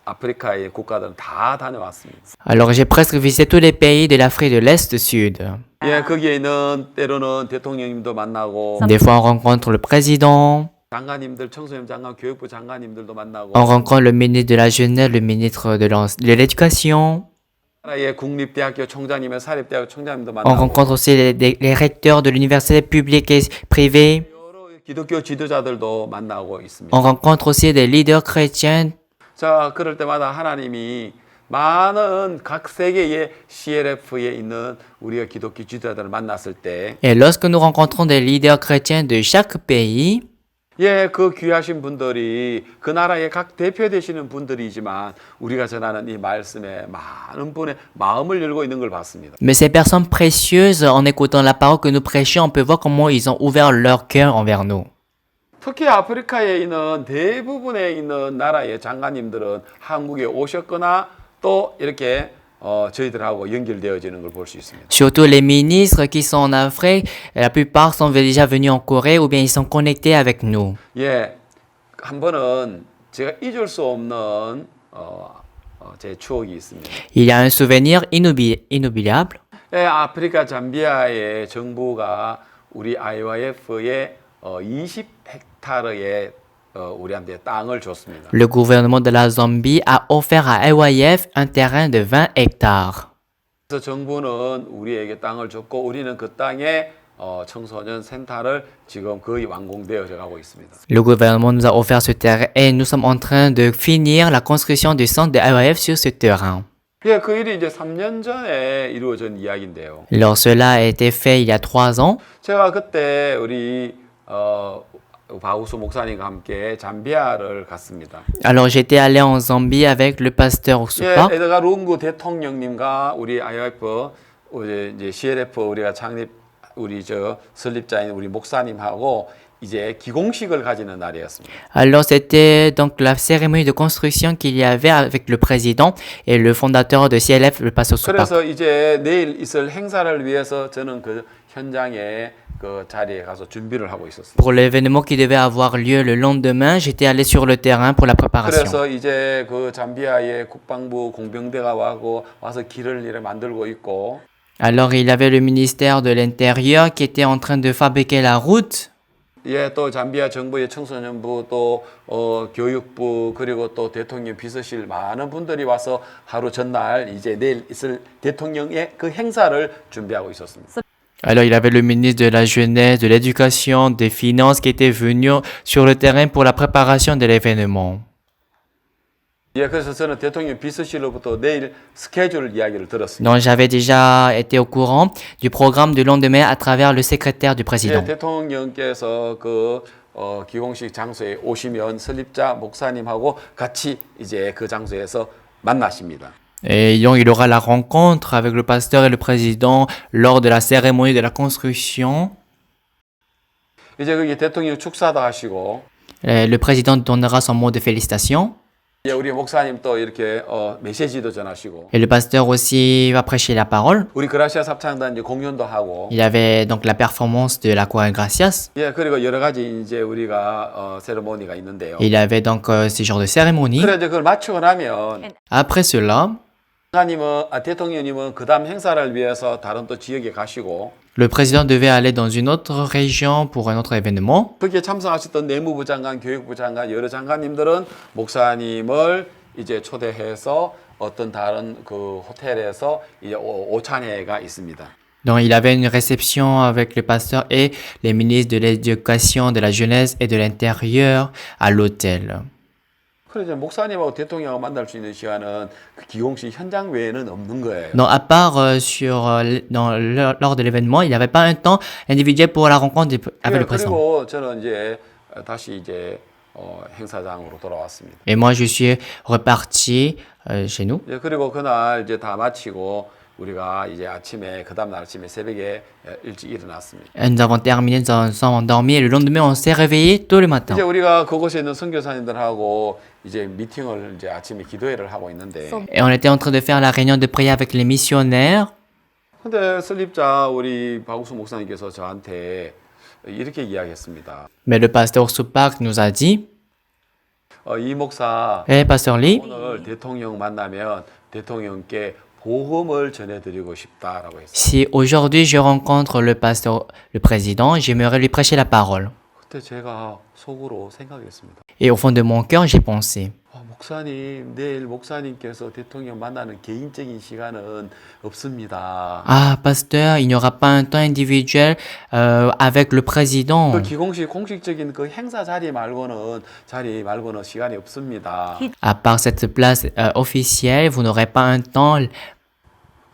아프리카의 국가들은 다 다녀왔습니다. Alors j'ai presque visité tous les pays de l'Afrique de l'Est Sud. 예, 거기에 있는 때로는 대통령님도 만나고 Des fois, on rencontre le président, 장관님들, 청소년 장관, 교육부 장관님들도 만나고 on rencontre le ministre de la Jeunesse, le ministre de l'Éducation. 나라의 국립대학교 총장님의 사립대학교 총장님도 On 만나고 rencontre aussi les recteurs de l'université publique et privée. 여러 기독교 지도자들도 만나고 있습니다. On rencontre aussi des leaders chrétiens. 자, 그럴 때마다 하나님이 많은 각 세계의 CLF에 있는 우리가 기독교 지도자들을 만났을 때 Et lorsque nous rencontrons des leaders chrétiens de chaque pays, 예, 그 귀하신 분들이 그 나라의 각 대표 되시는 분들이지만 우리가 전하는 이 말씀에 많은 분의 마음을 열고 있는 걸 봤습니다. mais ces personnes précieuses, en écoutant la parole que nous prêchons, on peut voir comment ils ont ouvert leur cœur envers nous. 특히 아프리카에 있는 대부분에 있는 나라의 장관님들은 한국에 오셨거나 또 이렇게 저희들하고 연결되어지는 걸 볼 수 있습니다. Surtout les ministres qui sont en Afrique, la plupart sont déjà venus en Corée ou bien ils sont connectés avec nous. 예, 한 번은 제가 잊을 수 없는 제 추억이 있습니다. Il y a un souvenir inoubliable. 예, 아프리카 잠비아의 정부가 우리 IYF에 20헥타르의 우리한테 땅을 줬습니다. Le gouvernement de la Zambie a offert à AYF un terrain de 20 hectares. 그래서 정부는 우리에게 땅을 줬고 우리는 그 땅에 청소년 센터를 지금 거의 완공되어져 가고 있습니다. Le gouvernement nous a offert ce terrain et nous sommes en train de finir la construction du centre de AYF sur ce terrain. 예, 그 일이 이제 3년 전에 이루어진 이야기인데요. Alors cela a été fait il y a 3 ans. 제가 그때 우리 바우수 목사님과 함께 잠비아를 갔습니다. Alors j'étais allé en Zambie avec le pasteur 예, Ousupa. 에드가 룽구 대통령님과 우리 IYF 이제 CLF 우리가 창립 우리 설립자인 우리 목사님하고 이제 기공식을 가지는 날이었습니다. Alors c'était donc la cérémonie de construction qu'il y avait avec le président et le fondateur de CLF, le pasteur Ousupa. 그래서 이제 내일 있을 행사를 위해서 저는 그 현장에 그 자리에 가서 준비를 하고 있었습니다. Pour l'événement qui devait avoir lieu le lendemain, j'étais allé sur le terrain pour la préparation. 그래서 이제 그 잠비아의 국방부 공병대가 와서 길을 이렇게 만들고 있고 Alors il y avait le ministère de l'Intérieur qui était en train de fabriquer la route. 예, 또 잠비아 정부의 청소년부 또 교육부 그리고 또 대통령 비서실 많은 분들이 와서 하루 전날 이제 내일 있을 대통령의 그 행사를 준비하고 있었습니다. Alors il y avait le ministre de la Jeunesse, de l'Éducation, des Finances qui était venu sur le terrain pour la préparation de l'événement. 예, 그래서 저는 대통령 비서실로부터 내일 스케줄 이야기를 들었습니다. Donc j'avais déjà été au courant du programme du lendemain à travers le secrétaire du 예, président. 대통령께서 그 기공식 장소에 오시면 설립자 목사님하고 같이 이제 그 장소에서 만나십니다. Et donc il aura la rencontre avec le pasteur et le président lors de la cérémonie de la construction. 이제 거기 대통령 축사도 하시고 Le président donnera son mot de félicitations. 이제 우리 목사님 또 이렇게 메시지도 전하시고 Et le pasteur aussi va prêcher la parole. 우리 그라시아 합창단 이제 공연도 하고 Il y avait donc la performance de la chorale Gracias. 예 그리고 여러 가지 이제 우리가 세레모니가 있는데요. Il y avait donc ces genres de cérémonies. 그래 이제 그걸 마치고 나면 Après cela, 대통령님은 그다음 행사를 위해서 다른 또 지역에 가시고 le président devait aller dans une autre région pour un autre événement. 거기에 참석하셨던 내무부 장관, 교육부 장관 여러 장관님들은 목사님을 이제 초대해서 어떤 다른 그 호텔에서 이제 오찬회가 있습니다. Donc il avait une réception avec le pasteur et les ministres de l'éducation, de la jeunesse et de l'intérieur à l'hôtel. 그래서 목사님하고 대통령하고 만날 수 있는 시간은 그 기공식 현장 외에는 없는 거예요. Donc à part lors de l'événement, il n'y avait pas un temps individuel pour la rencontre avec le président. 그리고 저는 이제 다시 이제 행사장으로 돌아왔습니다. Et moi je suis reparti chez nous. 예, 그리고 그날 이제 다 마치고 우리가 이제 아침에 그 다음 날 아침에 새벽에 일찍 일어났습니다. Et nous avons terminé, nous sommes endormis et le lendemain on s'est réveillé tôt le matin. 이제 우리가 그곳에 있는 선교사님들하고 이제 미팅을 이제 아침에 기도회를 하고 있는데 Et on était en train de faire la réunion de prière avec les missionnaires. 근데 설립자 우리 박우수 목사님께서 저한테 이렇게 이야기했습니다. Mais le pasteur Soupak nous a dit, 이 목사 Pasteur Lee, 오늘 대통령 만나면 대통령께 복음을 전해드리고 싶다라고 했어요. si aujourd'hui je rencontre le pasteur, le président, j'aimerais lui prêcher la parole. 그때 제가 속으로 생각했습니다. Et au fond de mon cœur, j'ai pensé, 목사님, 내일 목사님께서 대통령 만나는 개인적인 시간은 없습니다. ah pasteur, il n'y aura pas un temps individuel avec le président. 그 기공식 공식적인 그 행사 자리 말고는 시간이 없습니다. À part cette place officielle, vous n'aurez pas un temps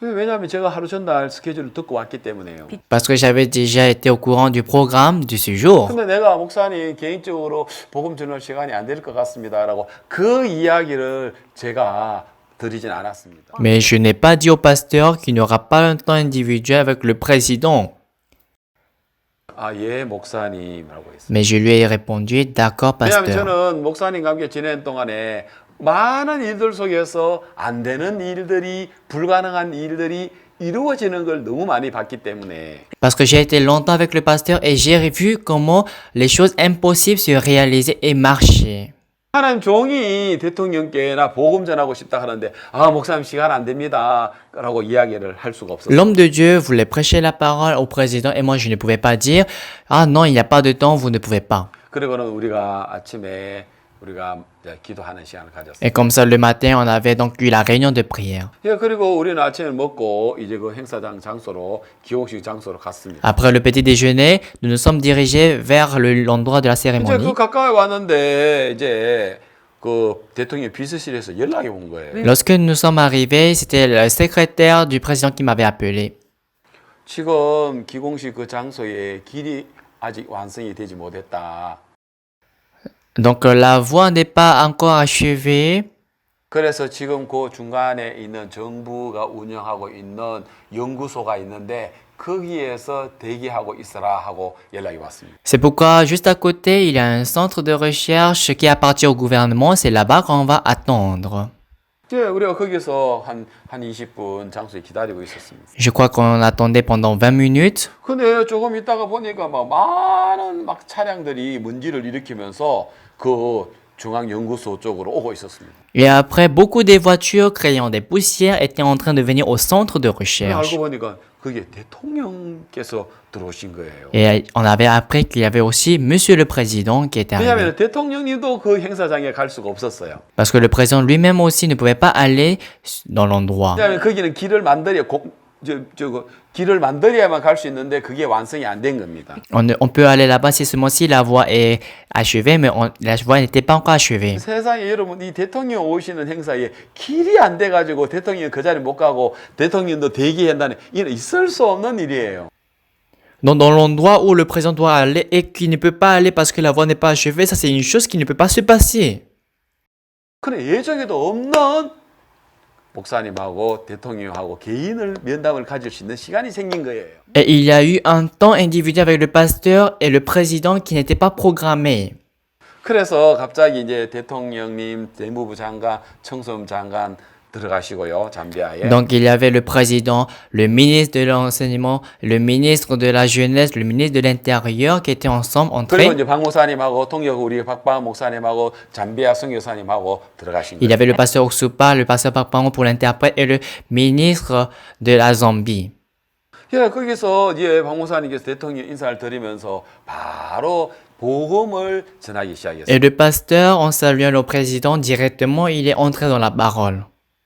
왜냐하면 제가 하루 전날 스케줄을 듣고 왔기 때문에요. parce que j'avais déjà été au courant du programme de ce jour. 근데 내가 목사님 개인적으로 복음 전할 시간이 안 될 것 같습니다라고 그 이야기를 제가 드리진 않았습니다. Mais je n'ai pas dit au pasteur qu'il n'y aura pas un temps individuel avec le président. 예, 목사님이라고 했어요. Mais je lui ai répondu, d'accord, 왜냐하면 pasteur. 저는 목사님과 함께 지내는 동안에 많은 일들 속에서 안 되는 일들이 불가능한 일들이 이루어지는 걸 너무 많이 봤기 때문에 Parce que j'ai été longtemps avec le pasteur et j'ai vu comment les choses impossibles se réalisaient et marchaient. 하나님 종이 대통령께 나 복음 전하고 싶다 하는데 목사님 시간 안 됩니다 라고 이야기를 할 수가 없었어요. L'homme de Dieu voulait prêcher la parole au président et moi je ne pouvais pas dire, ah non, il n'y a pas de temps, vous ne pouvez pas. 그리고는 우리가 아침에 우리가 기도하는 시간을 가졌어요. Et comme ça, le matin, on avait donc eu la réunion de prière. 예, 그리고 우리는 아침을 먹고 이제 그 행사장 장소로 기호식 장소로 갔습니다. Après le petit déjeuner, nous nous sommes dirigés vers l'endroit de la 이제 cérémonie. 그 가까이 왔는데 이제 그 대통령 비서실에서 연락이 온 거예요. Lorsque nous sommes arrivés, c'était le secrétaire du président qui m'avait appelé. 지금 기공식 그 장소에 길이 아직 완성이 되지 못했다. Donc la voie n'est pas encore achevée. 그래서 지금 그 중간에 있는 정부가 운영하고 있는 연구소가 있는데 거기에서 대기하고 있어라 하고 연락이 왔습니다. C'est pourquoi juste à côté, il y a un centre de recherche qui appartient au gouvernement. C'est là-bas qu'on va attendre. 이제 우리가 거기서 한 20분 장소에 기다리고 있었습니다. Je crois qu'on attendait pendant 20 minutes. 근데 조금 있다가 보니까 막 많은 막 차량들이 먼지를 일으키면서 그 중앙연구소 쪽으로 오고 있었습니다. Et après, beaucoup des voitures créant des poussières étaient en train de venir au centre de recherche. 알고 보니까 그게 대통령께서 들어오신 거예요. Et on avait appris qu'il y avait aussi Monsieur le Président qui était arrivé. 왜냐하면 대통령님도 그 행사장에 갈 수가 없었어요. Parce que le président lui-même aussi ne pouvait pas aller dans l'endroit. 왜냐하면 거기는 길을 만들어야만 갈 수 있는데 그게 완성이 안 된 겁니다. On peut aller là-bas si seulement si la voie est achevée, mais la voie n'était pas encore achevée. 세상에 여러분 이 대통령 오시는 행사에 길이 안 돼가지고 대통령 그 자리 못 가고 대통령도 대기한다는 이는 있을 수 없는 일이에요. Donc dans l'endroit où le président doit aller et qui ne peut pas aller parce que la voie n'est pas achevée, ça c'est une chose qui ne peut pas se passer. 그래 예정에도 없는 목사님하고 대통령하고 개인을 면담을 가질 수 있는 시간이 생긴 거예요. Et il y a eu un temps individuel avec le pasteur et le président qui n'était pas programmé. 그래서 갑자기 이제 대통령님, 내무부 장관, 청소년 장관 들어가시고요, 잠비아에. Donc il y avait le président, le ministre de l'enseignement, le ministre de la jeunesse, le ministre de l'intérieur qui étaient ensemble 그리고 entrés. 이제 박 목사님하고 통역 우리 박방 목사님하고 잠비아 선교사님하고 들어가신 Il y 거예요. avait le pasteur Oksupa, le pasteur Pakpango pour l'interprète et le ministre de la Zambie. 예, 거기서 이제 박 목사님께서 대통령 인사를 드리면서 바로 복음을 전하기 시작했어요. Et le pasteur, en saluant le président directement, il est entré dans la parole.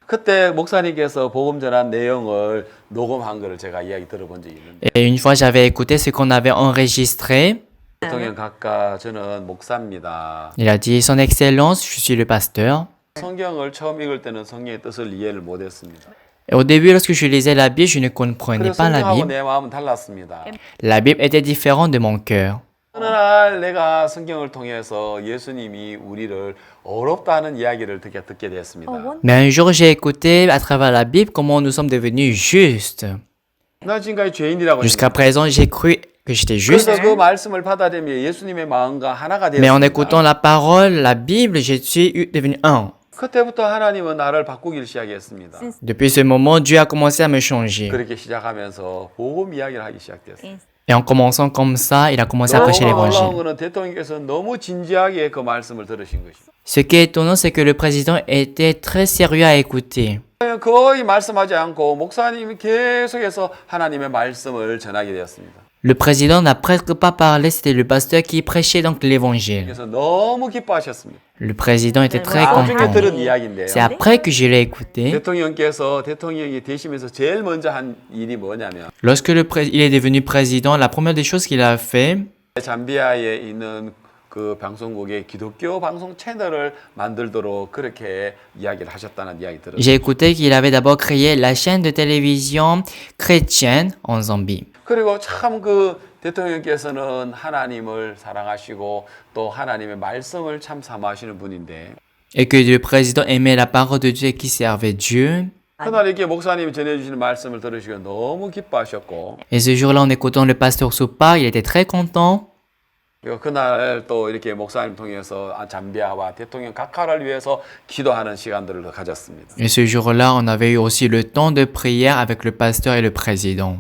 그때 목사님께서 복음 전한 내용을 녹음한 거를 제가 이야기 들어본 적이 있는데 Et une fois, j'avais écouté ce qu'on avait enregistré. 대통령 각하 저는 목사입니다. Il a dit, Son Excellence, je suis le pasteur. 성경을 처음 읽을 때는 성경의 뜻을 이해를 못했습니다. Et au début, lorsque je lisais la Bible, je ne comprenais 그래서 pas la 성경하고 Bible. 내 마음은 달랐습니다. La Bible était différente de mon cœur. 어느 날 내가 성경을 통해서 예수님이 우리를 어렵다는 이야기를 듣게 됐습니다. Mais un jour, j'ai écouté à travers la Bible comment nous sommes devenus justes. 나 지금까지 죄인이라고 Jusqu'à 했는데 présent, j'ai cru que j'étais juste. 그래서 그 말씀을 받아들이며 예수님의 마음과 하나가 Mais en 되었습니다. écoutant la parole, la Bible, je suis devenu un. 그때부터 하나님은 나를 바꾸기를 시작했습니다. Depuis ce moment, Dieu a commencé à me changer. 그렇게 시작하면서 복음 이야기를 하기 시작됐어요. Et en commençant comme ça, il a commencé à prêcher 너무나 놀라운 l'évangile. 거는 대통령께서 너무 진지하게 그 말씀을 들으신 것입니다. Ce qui est étonnant, c'est que le président était très sérieux à écouter. 거의 말씀하지 않고 목사님이 계속해서 하나님의 말씀을 전하게 되었습니다. Le président n'a presque pas parlé, c'était le pasteur qui prêchait donc l'évangile. 그래서 너무 기뻐하셨습니다. Le président était très 나중에 content. 들은 이야기인데요. C'est après que je l'ai écouté. 대통령께서 대통령이 되시면서 제일 먼저 한 일이 뭐냐면 Lorsque il est devenu président, la première des choses qu'il a fait, 잠비아에 있는 그 방송국의 기독교 방송 채널을 만들도록 그렇게 이야기를 하셨다는 이야기 들었어요. j'ai écouté qu'il avait d'abord créé la chaîne de télévision chrétienne en Zambie. 그리고 참 그 대통령께서는 하나님을 사랑하시고 또 하나님의 말씀을 참 사모하시는 분인데 Et que le président aimait la parole de Dieu et qui servait Dieu. 그날 이렇게 목사님이 전해주시는 말씀을 들으시고 너무 기뻐하셨고 Et ce jour-là, en écoutant le pasteur Sopa, il était très content. 그리고 그날 또 이렇게 목사님 통해서 잠비아와 대통령 각하를 위해서 기도하는 시간들을 가졌습니다. Et ce jour-là, on avait eu aussi le temps de prière avec le pasteur et le président.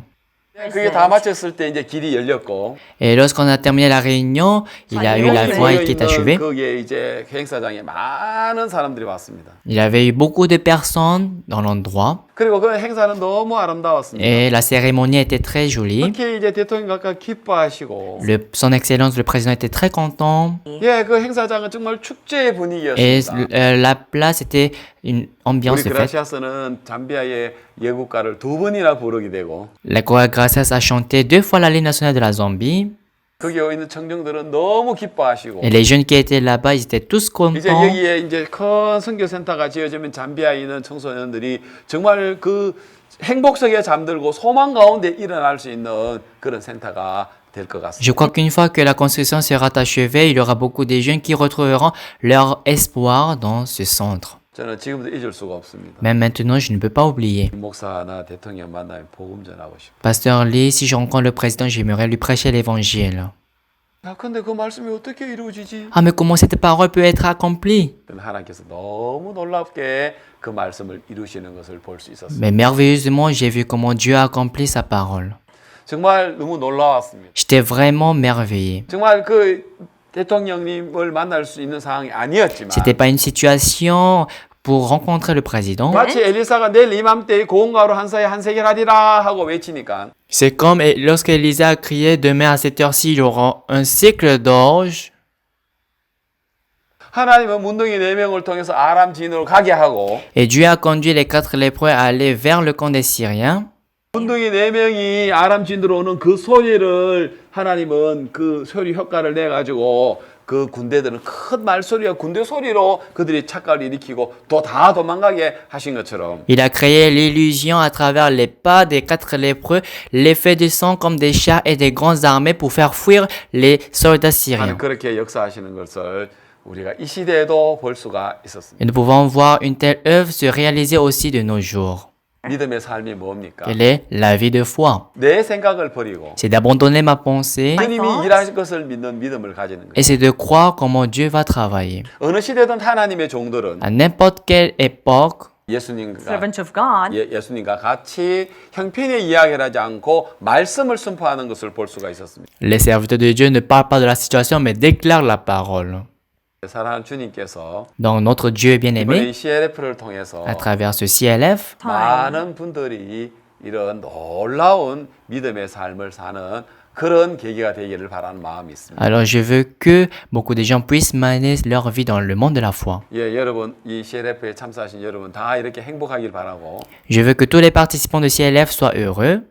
그게 다 마쳤을 때 이제 길이 열렸고 Et lorsqu'on a terminé la réunion, il y a eu la voie qui est achevée. 거기에 이제 행사장에 많은 사람들이 왔습니다. Il y avait eu beaucoup de personnes dans l'endroit. 그리고 그 행사는 너무 아름다웠습니다. Et la cérémonie était très jolie. 특히 이제 대통령 각하 기뻐하시고 Son Excellence, le président, était très content. 예, 그 행사장은 정말 축제의 Et 분위기였습니다. la place était une ambiance 우리 de fête. 그라시아스는 잠비아의 예국가를 두 번이나 부르게 되고 La Chorale Gracias a chanté 2 fois la Ligue nationale de la Zambie. 거기 있는 청중들은 너무 기뻐하시고 Et les jeunes qui étaient là-bas, ils étaient tous 이제 contents. 여기에 이제 큰 선교센터가 지어지면 잠비아에 있는 청소년들이 정말 그 행복 속에 잠들고 소망 가운데 일어날 수 있는 그런 센터가 될 것 같습니다. Je crois qu'une fois que la construction sera achevée, il y aura beaucoup de jeunes qui retrouveront leur espoir dans ce centre. 저는 지금도 잊을 수가 없습니다. Mais maintenant, je ne peux pas oublier. 목사나 대통령 만나면 복음 전하고 싶어. Pasteur Lee, si je rencontre le président, j'aimerais lui prêcher l'évangile. 야, 근데 그 말씀이 어떻게 이루어지지? Ah, mais comment cette parole peut être accomplie? 하나님께서 너무 놀랍게 그 말씀을 이루시는 것을 볼 수 있었습니다. Mais merveilleusement, j'ai vu comment Dieu a accompli sa parole. 정말 너무 놀라웠습니다. J'étais vraiment merveillé. 정말 그 대통령님을 만날 수 있는 상황이 아니었지만 C'était pas une situation pour rencontrer le président. 마치 엘리사가 내일 이맘때에 고운 가루 한 사에 한 세겔 하리라 하고 외치니까 C'est comme lorsque Elisa a crié demain à cette heure-ci, il y aura un cycle d'orge. 하나님은 문둥이 4명을 통해서 아람 진으로 가게 하고 Et Dieu a conduit les 4 lépreux à aller vers le camp des Syriens. 문둥이 4명이 아람 진으로 오는 그 소리를 하나님은 그 소리 효과를 내가지고 그 군대들은 큰 말소리와 군대 소리로 그들이 착각을 일으키고 또 다 도망가게 하신 것처럼 Il a créé l'illusion à travers les pas des 4 lépreux, l'effet de sang comme des chars et des grandes armées pour faire fuir les soldats 하나님 syriens. 그렇게 역사하시는 것을 우리가 이 시대에도 볼 수가 있었습니다. Et nous pouvons voir une telle œuvre se réaliser aussi de nos jours. 믿음의 삶이 뭡니까? Quelle est la vie de foi? 내 생각을 버리고 C'est d'abandonner ma pensée 주님이 일하실 것을 믿는 믿음을 가지는 거예요. et c'est de croire comment Dieu va travailler. 어느 시대든 하나님의 종들은 À n'importe quelle époque, 예수님과 Servant of God. 예수님과 같이 형편의 이야기를 하지 않고 말씀을 선포하는 것을 볼 수가 있었습니다. les serviteurs de Dieu ne parlent pas de la situation mais déclarent la parole. 사랑하는 주님께서 Donc notre Dieu 이번에 bien-aimé, 이 CLF를 통해서 à travers ce CLF, 많은 분들이 이런 놀라운 믿음의 삶을 사는 그런 계기가 되기를 바라는 마음이 있습니다. alors je veux que beaucoup de gens puissent mener leur vie dans le monde de la foi. 예, 여러분 이 CLF에 참석하신 여러분 다 이렇게 행복하길 바라고 Je veux que tous les participants de CLF soient heureux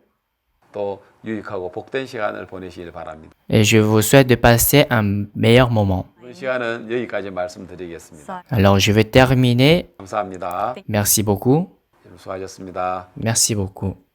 또 유익하고 복된 시간을 보내시길 바랍니다. et je vous souhaite de passer un meilleur moment. 이번 시간은 여기까지 말씀드리겠습니다. Alors je vais terminer. 감사합니다. Merci beaucoup. 수고하셨습니다. Merci beaucoup.